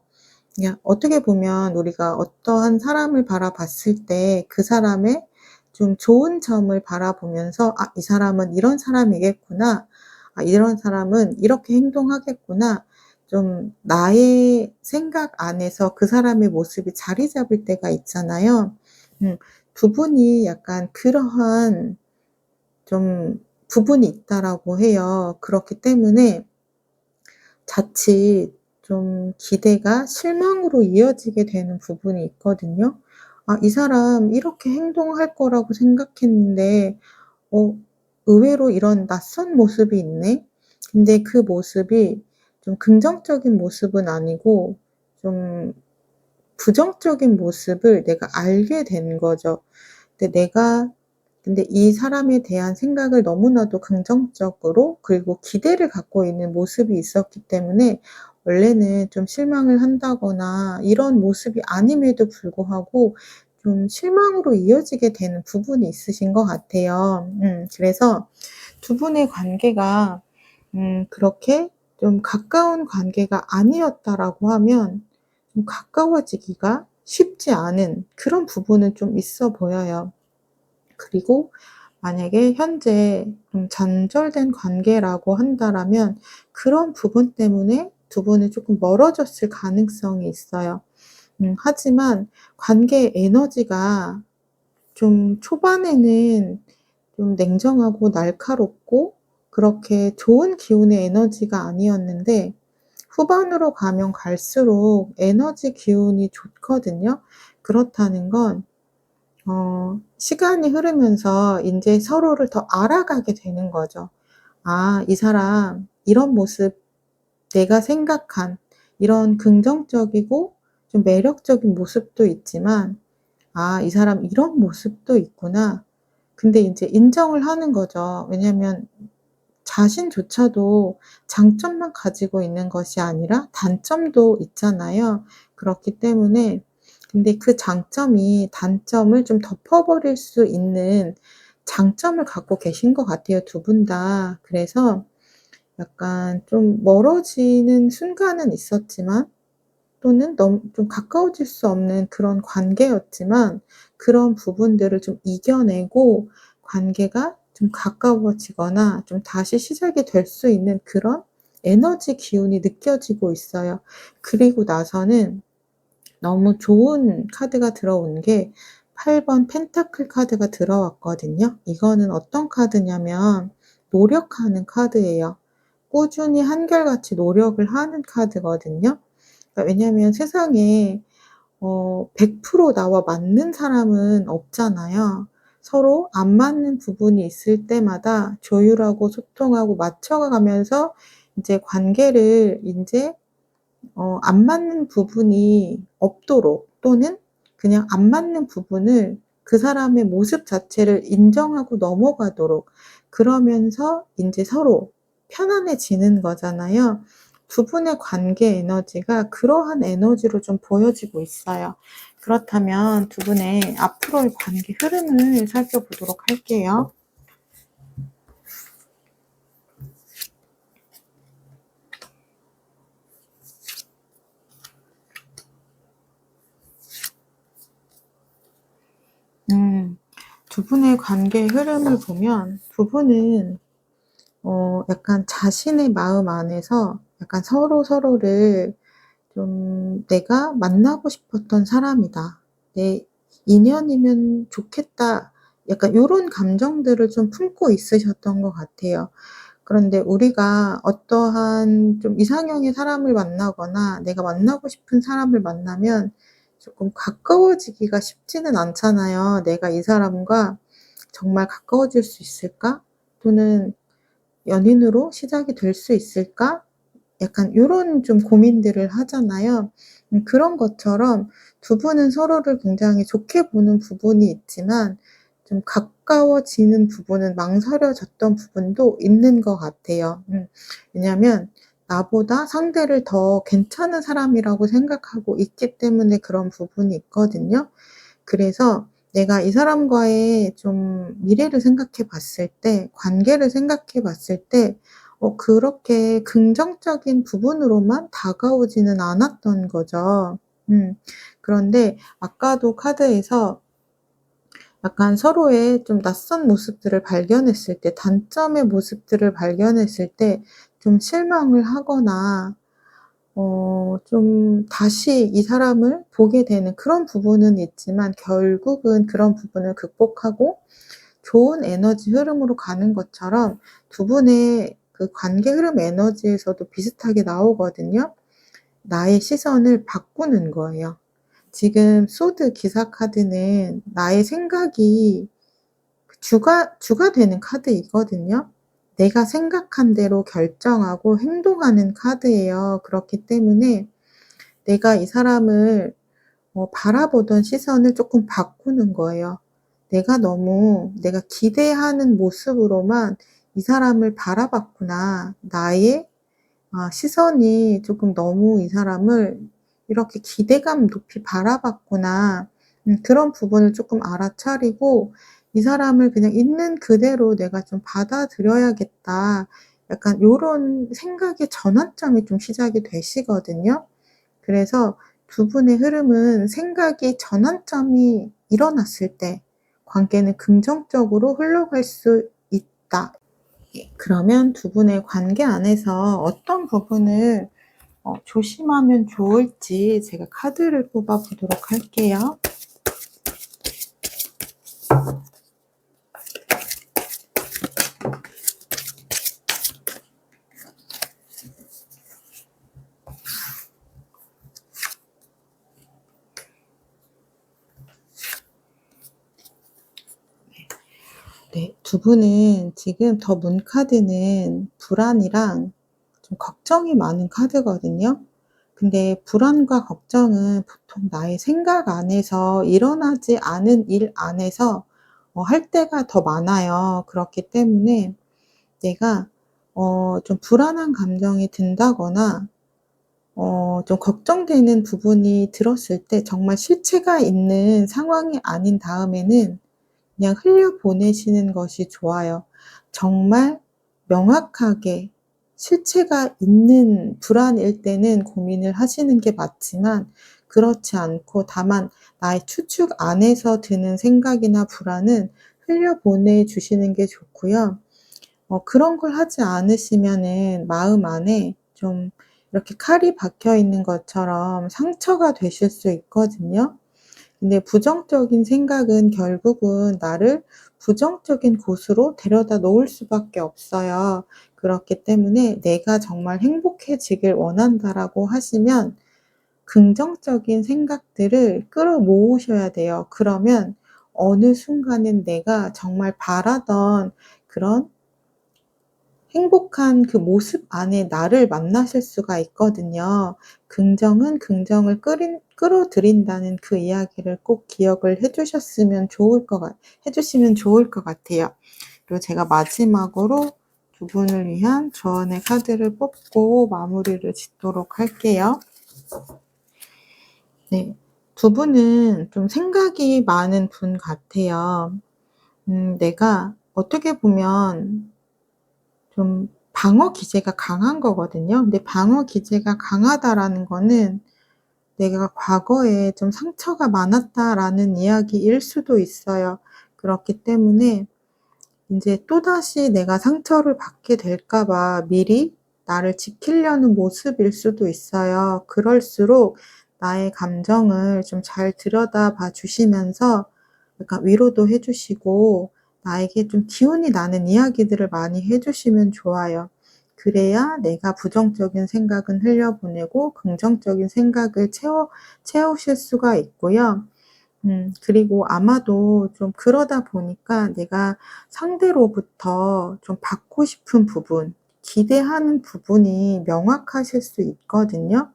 그냥 어떻게 보면 우리가 어떠한 사람을 바라봤을 때 그 사람의 좀 좋은 점을 바라보면서 '아 이 사람은 이런 사람이겠구나. 아 이런 사람은 이렇게 행동하겠구나.' 좀 나의 생각 안에서 그 사람의 모습이 자리 잡을 때가 있잖아요. 음 두 분이 약간 그러한 좀 부분이 있다라고 해요. 그렇기 때문에 자칫 좀 기대가 실망으로 이어지게 되는 부분이 있거든요. '아 이 사람 이렇게 행동할 거라고 생각했는데 의외로 이런 낯선 모습이 있네.' 근데 그 모습이 좀 긍정적인 모습은 아니고 좀 부정적인 모습을 내가 알게 된 거죠. 근데 이 사람에 대한 생각을 너무나도 긍정적으로 그리고 기대를 갖고 있는 모습이 있었기 때문에 원래는 좀 실망을 한다거나 이런 모습이 아님에도 불구하고 좀 실망으로 이어지게 되는 부분이 있으신 것 같아요. 그래서 두 분의 관계가 그렇게 좀 가까운 관계가 아니었다라고 하면 좀 가까워지기가 쉽지 않은 그런 부분은 좀 있어 보여요. 그리고 만약에 현재 좀 단절된 관계라고 한다라면 그런 부분 때문에 두 분이 조금 멀어졌을 가능성이 있어요. 하지만 관계의 에너지가 좀 초반에는 좀 냉정하고 날카롭고 그렇게 좋은 기운의 에너지가 아니었는데 후반으로 가면 갈수록 에너지 기운이 좋거든요. 그렇다는 건 시간이 흐르면서 인제 서로를 더 알아가게 되는 거죠. '아 이 사람 이런 모습 내가 생각한 이런 긍정적이고 좀 매력적인 모습도 있지만 아 이 사람 이런 모습도 있구나.' 근데 인제 인정을 하는 거죠. 왜냐면 자신조차도 장점만 가지고 있는 것이 아니라 단점도 있잖아요. 그렇기 때문에 근데 그 장점이 단점을 좀 덮어버릴 수 있는 장점을 갖고 계신 것 같아요, 두 분 다. 그래서 약간 좀 멀어지는 순간은 있었지만 또는 너무 좀 가까워질 수 없는 그런 관계였지만 그런 부분들을 좀 이겨내고 관계가 좀 가까워지거나 좀 다시 시작이 될 수 있는 그런 에너지 기운이 느껴지고 있어요. 그리고 나서는 너무 좋은 카드가 들어온 게 8번 펜타클 카드가 들어왔거든요. 이거는 어떤 카드냐면 노력하는 카드예요. 꾸준히 한결같이 노력을 하는 카드거든요. 그러니까 왜냐하면 세상에 100% 나와 맞는 사람은 없잖아요. 서로 안 맞는 부분이 있을 때마다 조율하고 소통하고 맞춰 가면서 인제 관계를 인제 안 맞는 부분이 없도록 또는 그냥 안 맞는 부분을 그 사람의 모습 자체를 인정하고 넘어가도록 그러면서 인제 서로 편안해지는 거잖아요. 두 분의 관계 에너지가 그러한 에너지로 좀 보여지고 있어요. 그렇다면 두 분의 앞으로의 관계 흐름을 살펴보도록 할게요. 음. 두 분의 관계 흐름을 보면 두 분은 약간 자신의 마음 안에서 약간 서로서로를 좀 '내가 만나고 싶었던 사람이다. 내 인연이면 좋겠다.' 약간 요런 감정들을 좀 품고 있으셨던 것 같아요. 그런데 우리가 어떠한 좀 이상형의 사람을 만나거나 내가 만나고 싶은 사람을 만나면 조금 가까워지기가 쉽지는 않잖아요. '내가 이 사람과 정말 가까워질 수 있을까?' 또는 '연인으로 시작이 될 수 있을까?' 약간 요런 좀 고민들을 하잖아요. 그런 것처럼 두 분은 서로를 굉장히 좋게 보는 부분이 있지만 좀 가까워지는 부분은 망설여졌던 부분도 있는 것 같아요. 왜냐하면 나보다 상대를 더 괜찮은 사람이라고 생각하고 있기 때문에 그런 부분이 있거든요. 그래서 내가 이 사람과의 좀 미래를 생각해 봤을 때 관계를 생각해 봤을 때 그렇게 긍정적인 부분으로만 다가오지는 않았던 거죠. 음. 그런데 아까도 카드에서 약간 서로의 좀 낯선 모습들을 발견했을 때 단점의 모습들을 발견했을 때 좀 실망을 하거나 좀 다시 이 사람을 보게 되는 그런 부분은 있지만 결국은 그런 부분을 극복하고 좋은 에너지 흐름으로 가는 것처럼 두 분의 그 관계 흐름 에너지에서도 비슷하게 나오거든요. 나의 시선을 바꾸는 거예요. 지금 소드 기사 카드는 나의 생각이 주가 되는 카드이거든요. 내가 생각한 대로 결정하고 행동하는 카드예요. 그렇기 때문에 내가 이 사람을 바라보던 시선을 쪼끔 바꾸는 거예요. 내가 기대하는 모습으로만 이 사람을 바라봤구나. 나의 시선이 조금 너무 이 사람을 이렇게 기대감 높이 바라봤구나. 그런 부분을 쪼끔 알아차리고 '이 사람을 그냥 있는 그대로 내가 좀 받아들여야겠다.' 약간 요런 생각의 전환점이 좀 시작이 되시거든요. 그래서 두 분의 흐름은 생각이 전환점이 일어났을 때 관계는 긍정적으로 흘러갈 수 있다. 예, 그러면 두 분의 관계 안에서 어떤 부분을 조심하면 좋을지 제가 카드를 뽑아 보도록 할게요. 네, 두 분은 지금 더 문 카드는 불안이랑 좀 걱정이 많은 카드거든요. 근데 불안과 걱정은 보통 나의 생각 안에서 일어나지 않은 일 안에서 할 때가 더 많아요. 그렇기 때문에 내가 좀 불안한 감정이 든다거나 좀 걱정되는 부분이 들었을 때 정말 실체가 있는 상황이 아닌 다음에는 그냥 흘려보내시는 것이 좋아요. 정말 명확하게 실체가 있는 불안일 때는 고민을 하시는 게 맞지만, 그렇지 않고 다만 나의 추측 안에서 드는 생각이나 불안은 흘려보내 주시는 게 좋고요. 그런 걸 하지 않으시면은 마음 안에 좀 이렇게 칼이 박혀 있는 것처럼 상처가 되실 수 있거든요. 근데 부정적인 생각은 결국은 나를 부정적인 곳으로 데려다 놓을 수밖에 없어요. 그렇기 때문에 '내가 정말 행복해지길 원한다.'라고 하시면 긍정적인 생각들을 끌어모으셔야 돼요. 그러면 어느 순간엔 내가 정말 바라던 그런 행복한 그 모습 안에 나를 만나실 수가 있거든요. 긍정은 긍정을 끌어들인다는 그 이야기를 꼭 기억을 해 주시면 좋을 것 같아요. 그리고 제가 마지막으로 두 분을 위한 조언의 카드를 뽑고 마무리를 짓도록 할게요. 네. 두 분은 좀 생각이 많은 분 같아요. 내가 어떻게 보면 좀 방어 기제가 강한 거거든요. 근데 방어 기제가 강하다라는 거는 '내가 과거에 좀 상처가 많았다.'라는 이야기일 수도 있어요. 그렇기 때문에 인제 또다시 내가 상처를 받게 될까 봐 미리 나를 지키려는 모습일 수도 있어요. 그럴수록 나의 감정을 좀 잘 들여다봐 주시면서 약간 위로도 해 주시고 나에게 좀 기운이 나는 이야기들을 많이 해 주시면 좋아요. 그래야 내가 부정적인 생각은 흘려보내고 긍정적인 생각을 채우실 수가 있고요. 그리고 아마도 좀 그러다 보니까 내가 상대로부터 좀 받고 싶은 부분, 기대하는 부분이 명확하실 수 있거든요.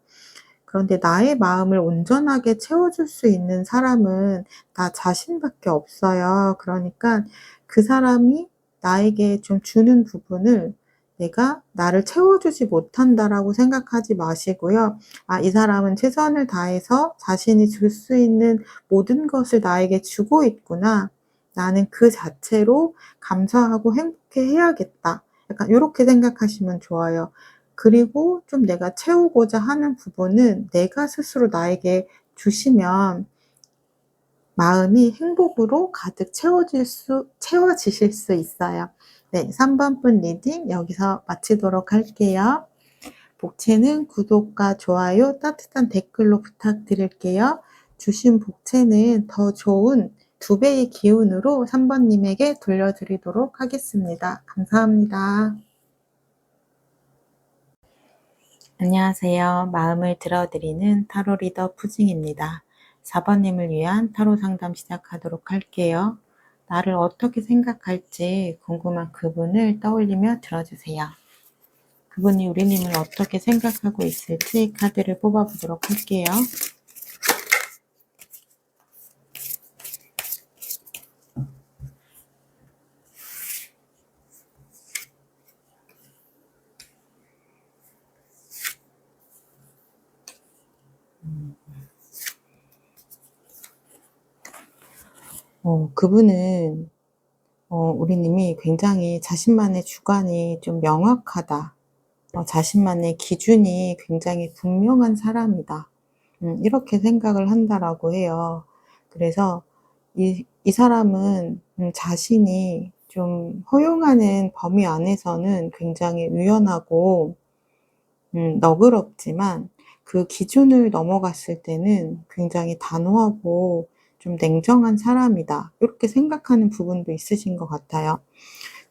그런데 나의 마음을 온전하게 채워줄 수 있는 사람은 나 자신밖에 없어요. 그러니까 그 사람이 나에게 좀 주는 부분을 내가 '나를 채워주지 못한다.'라고 생각하지 마시고요. '아, 이 사람은 최선을 다해서 자신이 줄 수 있는 모든 것을 나에게 주고 있구나. 나는 그 자체로 감사하고 행복해해야겠다.' 약간 요렇게 생각하시면 좋아요. 그리고 좀 내가 채우고자 하는 부분은 내가 스스로 나에게 주시면 마음이 행복으로 가득 채워지실 수 있어요. 네, 3번 분 리딩 여기서 마치도록 할게요. 복채는 구독과 좋아요, 따뜻한 댓글로 부탁드릴게요. 주신 복채는 더 좋은 2배의 기운으로 3 번님에게 돌려드리도록 하겠습니다. 감사합니다. 안녕하세요. 마음을 들어드리는 타로 리더 푸징입니다. 4번님을 위한 타로 상담 시작하도록 할게요. 나를 어떻게 생각할지 궁금한 그분을 떠올리며 들어주세요. 그분이 우리님을 어떻게 생각하고 있을지 카드를 뽑아보도록 할게요. 그분은 우리님이 굉장히 자신만의 주관이 좀 명확하다. 자신만의 기준이 굉장히 분명한 사람이다. 이렇게 생각을 한다라고 해요. 그래서 이 사람은 자신이 좀 허용하는 범위 안에서는 굉장히 유연하고 너그럽지만 그 기준을 넘어갔을 때는 굉장히 단호하고 좀 냉정한 사람이다. 이렇게 생각하는 부분도 있으신 것 같아요.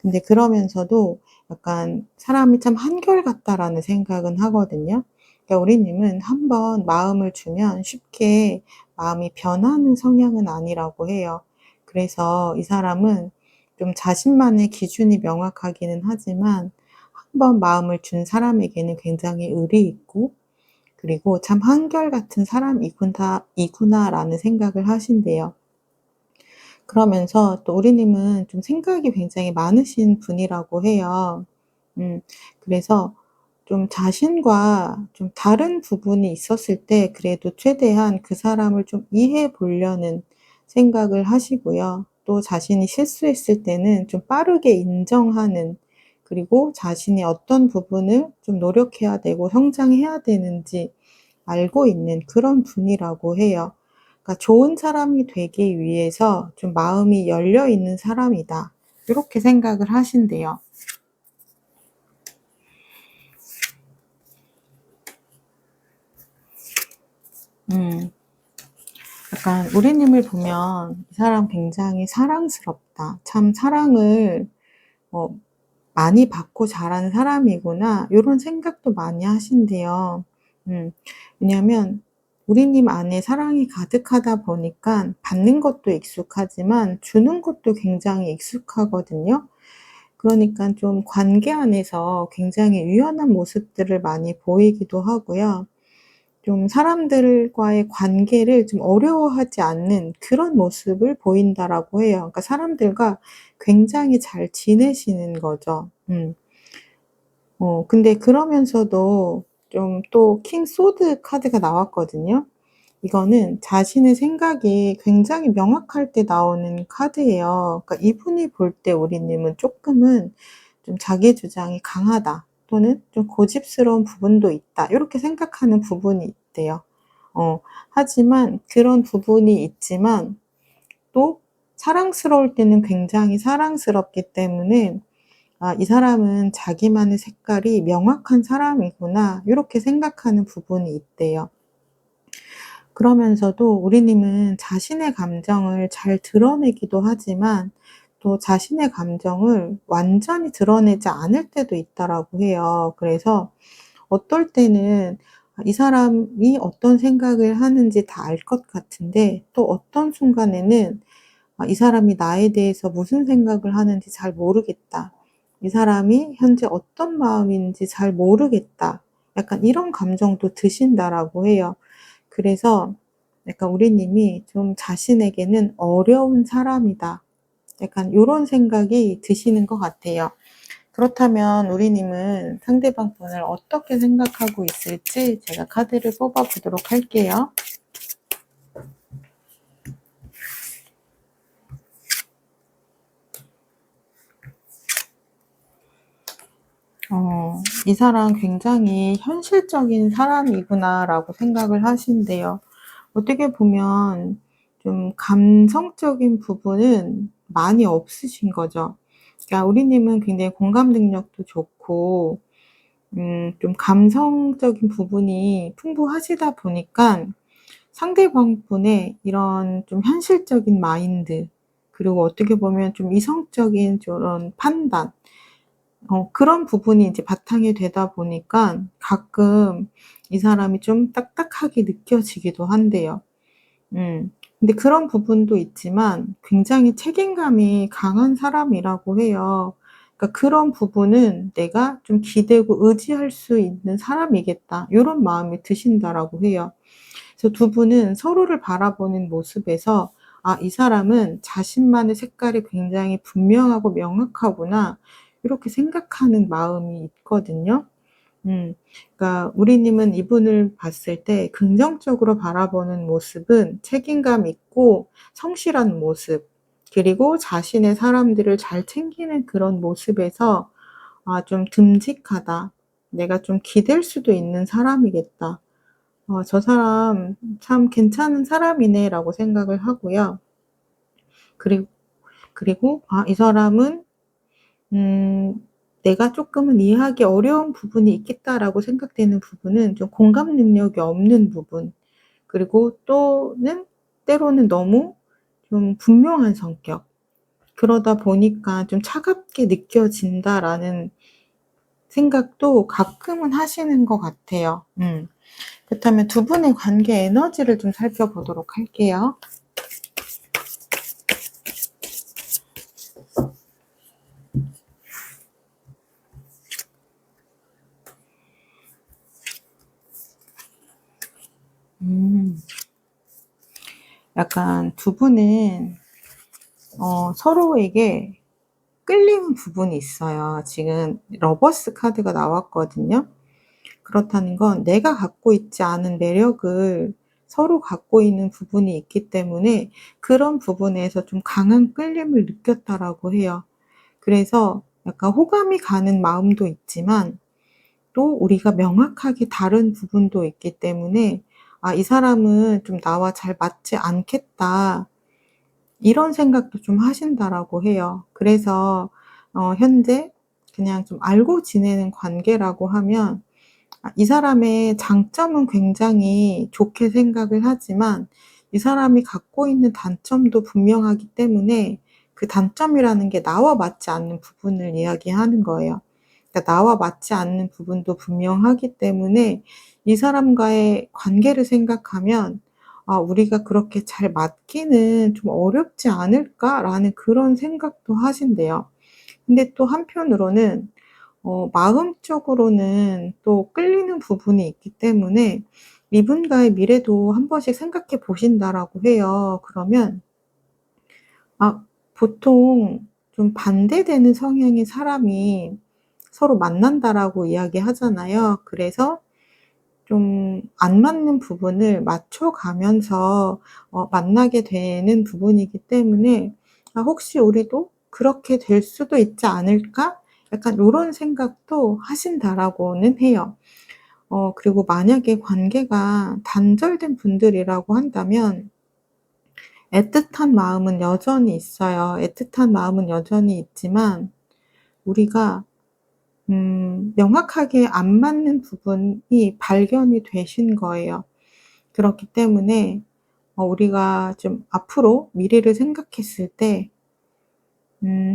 근데 그러면서도 약간 '사람이 참 한결같다.'라는 생각은 하거든요. 그러니까 우리 님은 한 번 마음을 주면 쉽게 마음이 변하는 성향은 아니라고 해요. 그래서 이 사람은 좀 자신만의 기준이 명확하기는 하지만 한 번 마음을 준 사람에게는 굉장히 의리 있고 그리고 '참 한결같은 사람이구나.'라는 생각을 하신대요. 그러면서 또 우리 님은 좀 생각이 굉장히 많으신 분이라고 해요. 음 그래서 좀 자신과 좀 다른 부분이 있었을 때 그래도 최대한 그 사람을 좀 이해해 보려는 생각을 하시고요. 또 자신이 실수했을 때는 좀 빠르게 인정하는 그리고 자신이 어떤 부분을 좀 노력해야 되고 성장해야 되는지 알고 있는 그런 분이라고 해요. 그러니까 '좋은 사람이 되기 위해서 좀 마음이 열려 있는 사람이다.' 이렇게 생각을 하신대요. 음. 약간 우리님을 보면 '이 사람 굉장히 사랑스럽다. 참 사랑을 어 많이 받고 자란 사람이구나.' 요런 생각도 많이 하신대요. 음. 왜냐하면 우리님 안에 사랑이 가득하다 보니까 받는 것도 익숙하지만 주는 것도 굉장히 익숙하거든요. 그러니깐 좀 관계 안에서 굉장히 유연한 모습들을 많이 보이기도 하고요. 좀 사람들과의 관계를 좀 어려워하지 않는 그런 모습을 보인다라고 해요. 그러니까 사람들과 굉장히 잘 지내시는 거죠. 근데 그러면서도 좀 또 킹 소드 카드가 나왔거든요. 이거는 자신의 생각이 굉장히 명확할 때 나오는 카드예요. 그러니까 이분이 볼 때 우리님은 쪼끔은 좀 '자기 주장이 강하다.' 또는 '좀 고집스러운 부분도 있다.' 요렇게 생각하는 부분이 있대요. 하지만 그런 부분이 있지만 또 사랑스러울 때는 굉장히 사랑스럽기 때문에 '아 이 사람은 자기만의 색깔이 명확한 사람이구나.' 요렇게 생각하는 부분이 있대요. 그러면서도 우리님은 자신의 감정을 잘 드러내기도 하지만 또 자신의 감정을 완전히 드러내지 않을 때도 있다라고 해요. 그래서 어떨 때는 이 사람이 어떤 생각을 하는지 다 알 것 같은데 또 어떤 순간에는 '이 사람이 나에 대해서 무슨 생각을 하는지 잘 모르겠다. 이 사람이 현재 어떤 마음인지 잘 모르겠다.' 약간 이런 감정도 드신다라고 해요. 그래서 약간 우리 님이 좀 '자신에게는 어려운 사람이다.' 약간 요런 생각이 드시는 것 같아요. 그렇다면 우리 님은 상대방 분을 어떻게 생각하고 있을지 제가 카드를 뽑아 보도록 할게요. 이 사람 굉장히 '현실적인 사람이구나.'라고 생각을 하신대요. 어떻게 보면 좀 감성적인 부분은 많이 없으신 거죠. 그러니까 우리 님은 굉장히 공감 능력도 좋고 좀 감성적인 부분이 풍부하시다 보니까 상대방 분의 이런 좀 현실적인 마인드 그리고 어떻게 보면 좀 이성적인 저런 판단 그런 부분이 이제 바탕이 되다 보니까 가끔 이 사람이 좀 딱딱하게 느껴지기도 한대요. 근데 그런 부분도 있지만 굉장히 책임감이 강한 사람이라고 해요. 그러니까 그런 부분은 '내가 좀 기대고 의지할 수 있는 사람이겠다.' 요런 마음이 드신다라고 해요. 그래서 두 분은 서로를 바라보는 모습에서 '아 이 사람은 자신만의 색깔이 굉장히 분명하고 명확하구나.' 이렇게 생각하는 마음이 있거든요. 음. 그러니까 우리 님은 이분을 봤을 때 긍정적으로 바라보는 모습은 책임감 있고 성실한 모습 그리고 자신의 사람들을 잘 챙기는 그런 모습에서 '아 좀 듬직하다. 내가 좀 기댈 수도 있는 사람이겠다.' 저 사람 참 괜찮은 사람이네라고 생각을 하고요. 그리고 이 사람은 음 '내가 쪼끔은 이해하기 어려운 부분이 있겠다.'라고 생각되는 부분은 좀 공감 능력이 없는 부분, 그리고 또는 때로는 너무 좀 분명한 성격, 그러다 보니까 좀 '차갑게 느껴진다.'라는 생각도 가끔은 하시는 것 같아요. 그렇다면 두 분의 관계 에너지를 좀 살펴보도록 할게요. 음. 약간 두 분은 서로에게 끌리는 부분이 있어요. 지금 러버스 카드가 나왔거든요. 그렇다는 건 내가 갖고 있지 않은 매력을 서로 갖고 있는 부분이 있기 때문에 그런 부분에서 좀 강한 끌림을 느꼈다라고 해요. 그래서 약간 호감이 가는 마음도 있지만 또 우리가 명확하게 다른 부분도 있기 때문에 '아 이 사람은 좀 나와 잘 맞지 않겠다.' 이런 생각도 좀 하신다라고 해요. 그래서 현재 그냥 좀 알고 지내는 관계라고 하면 이 사람의 장점은 굉장히 좋게 생각을 하지만 이 사람이 갖고 있는 단점도 분명하기 때문에 그 단점이라는 게 나와 맞지 않는 부분을 이야기하는 거예요. 그러니까 나와 맞지 않는 부분도 분명하기 때문에 이 사람과의 관계를 생각하면 '아 우리가 그렇게 잘 맞기는 좀 어렵지 않을까?'라는 그런 생각도 하신대요. 근데 또 한편으로는 마음적으로는 또 끌리는 부분이 있기 때문에 이분과의 미래도 한 번씩 생각해 보신다라고 해요. 그러면 보통 좀 반대되는 성향의 사람이 서로 만난다라고 이야기하잖아요. 그래서 좀 안 맞는 부분을 맞춰 가면서 만나게 되는 부분이기 때문에 '아 혹시 우리도 그렇게 될 수도 있지 않을까?' 약간 요런 생각도 하신다라고는 해요. 그리고 만약에 관계가 단절된 분들이라고 한다면 애틋한 마음은 여전히 있어요. 애틋한 마음은 여전히 있지만 우리가 명확하게 안 맞는 부분이 발견이 되신 거예요. 그렇기 때문에 우리가 좀 앞으로 미래를 생각했을 때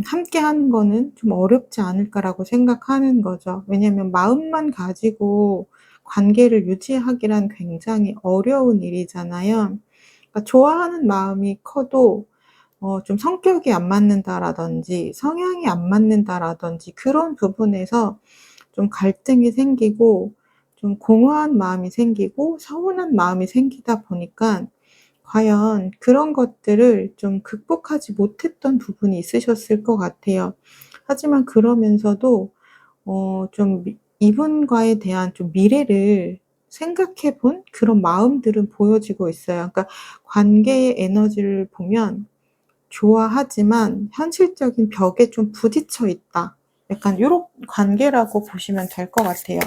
'함께 하는 거는 좀 어렵지 않을까.'라고 생각하는 거죠. 왜냐하면 마음만 가지고 관계를 유지하기란 굉장히 어려운 일이잖아요. 그러니까 좋아하는 마음이 커도 좀 성격이 안 맞는다라든지 성향이 안 맞는다라든지 그런 부분에서 좀 갈등이 생기고 좀 공허한 마음이 생기고 서운한 마음이 생기다 보니까 과연 그런 것들을 좀 극복하지 못했던 부분이 있으셨을 것 같아요. 하지만 그러면서도 좀 이분과에 대한 좀 미래를 생각해 본 그런 마음들은 보여지고 있어요. 그러니까 관계의 에너지를 보면 좋아하지만 현실적인 벽에 좀 부딪혀 있다. 약간 요런 관계라고 보시면 될 것 같아요.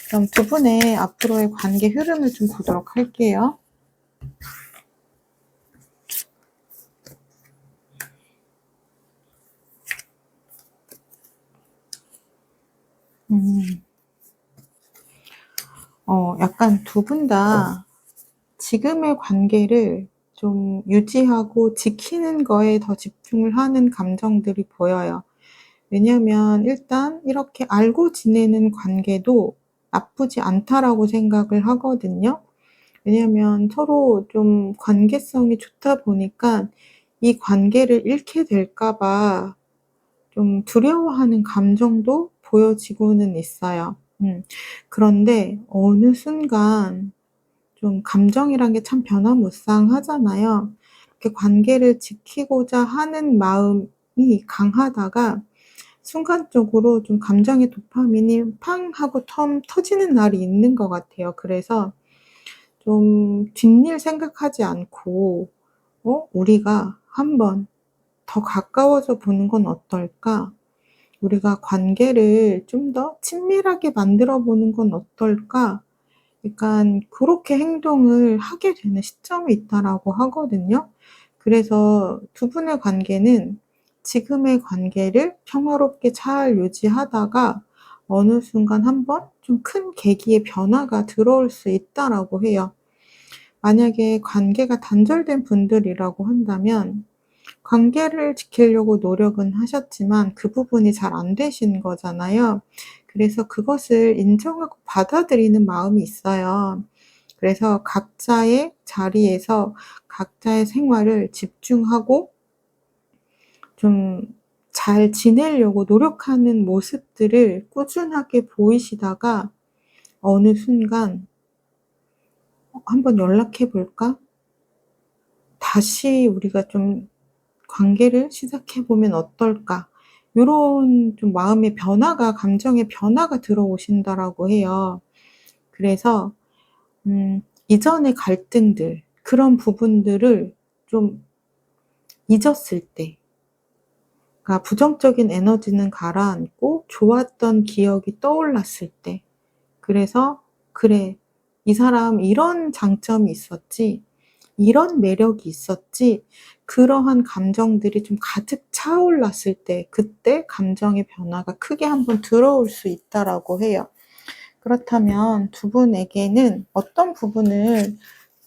그럼 두 분의 앞으로의 관계 흐름을 좀 보도록 할게요. 음. 약간 두 분 다 지금의 관계를 좀 유지하고 지키는 거에 더 집중을 하는 감정들이 보여요. 왜냐면 일단 이렇게 알고 지내는 관계도 나쁘지 않다라고 생각을 하거든요. 왜냐면 서로 좀 관계성이 좋다 보니까 이 관계를 잃게 될까 봐 좀 두려워하는 감정도 보여지고는 있어요. 그런데 어느 순간 좀 감정이란 게 참 변화무쌍하잖아요. 이렇게 관계를 지키고자 하는 마음이 강하다가 순간적으로 좀 감정의 도파민이 팡 하고 터지는 날이 있는 것 같아요. 그래서 좀 뒷일 생각하지 않고 '우리가 한번 더 가까워져 보는 건 어떨까? 우리가 관계를 좀 더 친밀하게 만들어 보는 건 어떨까?' 약간 그렇게 행동을 하게 되는 시점이 있다라고 하거든요. 그래서 두 분의 관계는 지금의 관계를 평화롭게 잘 유지하다가 어느 순간 한번 좀 큰 계기의 변화가 들어올 수 있다라고 해요. 만약에 관계가 단절된 분들이라고 한다면 관계를 지키려고 노력은 하셨지만 그 부분이 잘 안 되신 거잖아요. 그래서 그것을 인정하고 받아들이는 마음이 있어요. 그래서 각자의 자리에서 각자의 생활을 집중하고 좀 잘 지내려고 노력하는 모습들을 꾸준하게 보이시다가 어느 순간 '한번 연락해 볼까? 다시 우리가 좀 관계를 시작해 보면 어떨까?' 요런 좀 마음의 변화가 감정의 변화가 들어오신다라고 해요. 그래서 이전의 갈등들 그런 부분들을 좀 잊었을 때 그러니까 부정적인 에너지는 가라앉고 좋았던 기억이 떠올랐을 때 그래서 '그래. 이 사람 이런 장점이 있었지. 이런 매력이 있었지.' 그러한 감정들이 좀 가득 차올랐을 때 그때 감정의 변화가 크게 한번 들어올 수 있다라고 해요. 그렇다면 두 분에게는 어떤 부분을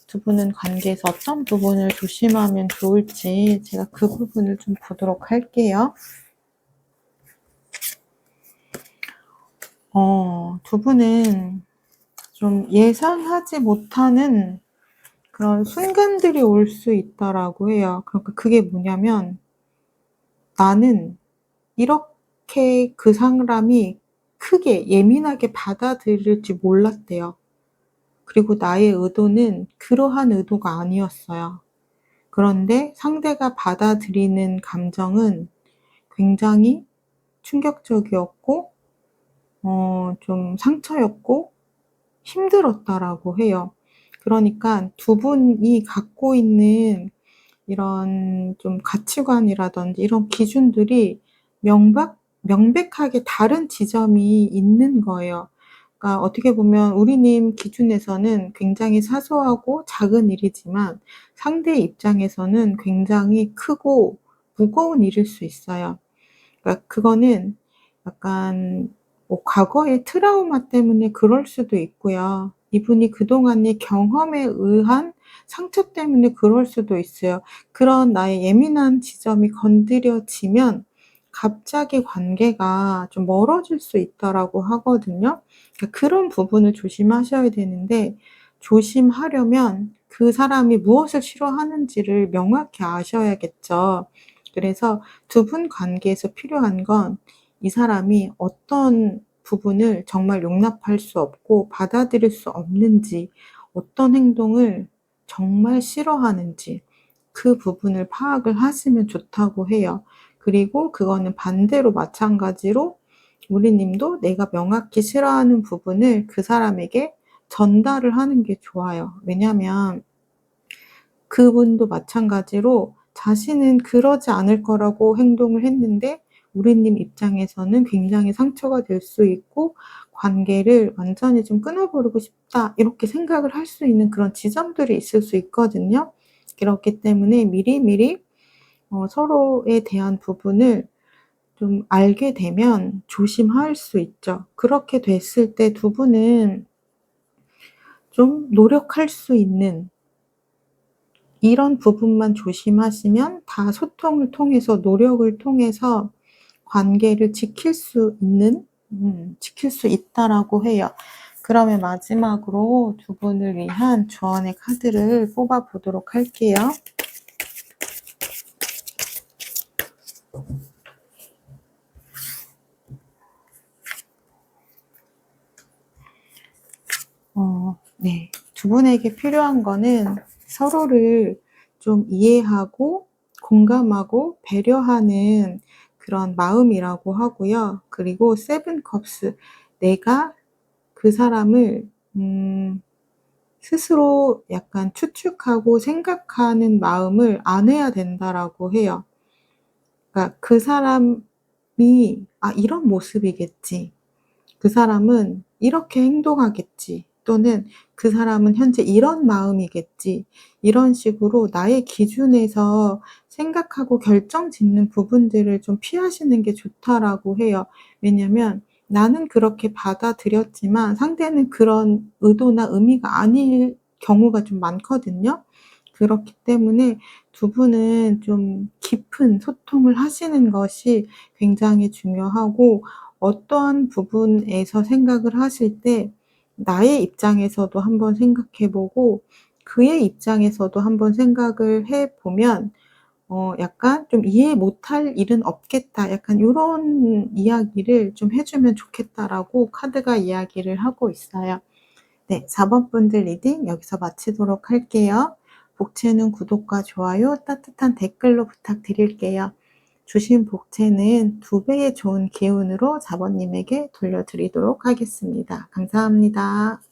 두 분은 관계에서 어떤 부분을 조심하면 좋을지 제가 그 부분을 좀 보도록 할게요. 두 분은 좀 예상하지 못하는 그런 순간들이 올 수 있다라고 해요. 그러니까 그게 뭐냐면 나는 이렇게 그 사람이 크게 예민하게 받아들일지 몰랐대요. 그리고 나의 의도는 그러한 의도가 아니었어요. 그런데 상대가 받아들이는 감정은 굉장히 충격적이었고 좀 상처였고 힘들었다라고 해요. 그러니까 두 분이 갖고 있는 이런 좀 가치관이라든지 이런 기준들이 명백하게 다른 지점이 있는 거예요. 그러니까 어떻게 보면 우리님 기준에서는 굉장히 사소하고 작은 일이지만 상대 입장에서는 굉장히 크고 무거운 일일 수 있어요. 그러니까 그거는 약간 뭐 과거의 트라우마 때문에 그럴 수도 있고요. 이분이 그동안의 경험에 의한 상처 때문에 그럴 수도 있어요. 그런 나의 예민한 지점이 건드려지면 갑자기 관계가 좀 멀어질 수 있다라고 하거든요. 그러니까 그런 부분을 조심하셔야 되는데 조심하려면 그 사람이 무엇을 싫어하는지를 명확히 아셔야겠죠. 그래서 두 분 관계에서 필요한 건 이 사람이 어떤 부분을 정말 용납할 수 없고 받아들일 수 없는지, 어떤 행동을 정말 싫어하는지 그 부분을 파악을 하시면 좋다고 해요. 그리고 그거는 반대로 마찬가지로 우리 님도 내가 명확히 싫어하는 부분을 그 사람에게 전달을 하는 게 좋아요. 왜냐하면 그분도 마찬가지로 자신은 그러지 않을 거라고 행동을 했는데 우리님 입장에서는 굉장히 상처가 될 수 있고 '관계를 완전히 좀 끊어 버리고 싶다.' 이렇게 생각을 할 수 있는 그런 지점들이 있을 수 있거든요. 그렇기 때문에 미리미리 서로에 대한 부분을 좀 알게 되면 조심할 수 있죠. 그렇게 됐을 때 두 분은 좀 노력할 수 있는 이런 부분만 조심하시면 다 소통을 통해서 노력을 통해서 관계를 지킬 수 있다라고 해요. 그러면 마지막으로 두 분을 위한 조언의 카드를 뽑아 보도록 할게요. 네. 두 분에게 필요한 거는 서로를 좀 이해하고 공감하고 배려하는 그런 마음이라고 하고요. 그리고 세븐 컵스 내가 그 사람을 스스로 약간 추측하고 생각하는 마음을 안 해야 된다라고 해요. 그러니까 그 사람이 '아 이런 모습이겠지. 그 사람은 이렇게 행동하겠지.' 또는 '그 사람은 현재 이런 마음이겠지.' 이런 식으로 나의 기준에서 생각하고 결정짓는 부분들을 좀 피하시는 게 좋다라고 해요. 왜냐면 나는 그렇게 받아들였지만 상대는 그런 의도나 의미가 아닐 경우가 좀 많거든요. 그렇기 때문에 두 분은 좀 깊은 소통을 하시는 것이 굉장히 중요하고, 어떠한 부분에서 생각을 하실 때 나의 입장에서도 한번 생각해 보고 그의 입장에서도 한번 생각을 해 보면 약간 좀 '이해 못할 일은 없겠다.' 약간 요런 이야기를 좀 해 주면 좋겠다라고 카드가 이야기를 하고 있어요. 네. 4번 분들 리딩 여기서 마치도록 할게요. 복채는 구독과 좋아요, 따뜻한 댓글로 부탁드릴게요. 주신 복채는 2배의 좋은 기운으로 4 번님에게 돌려드리도록 하겠습니다. 감사합니다.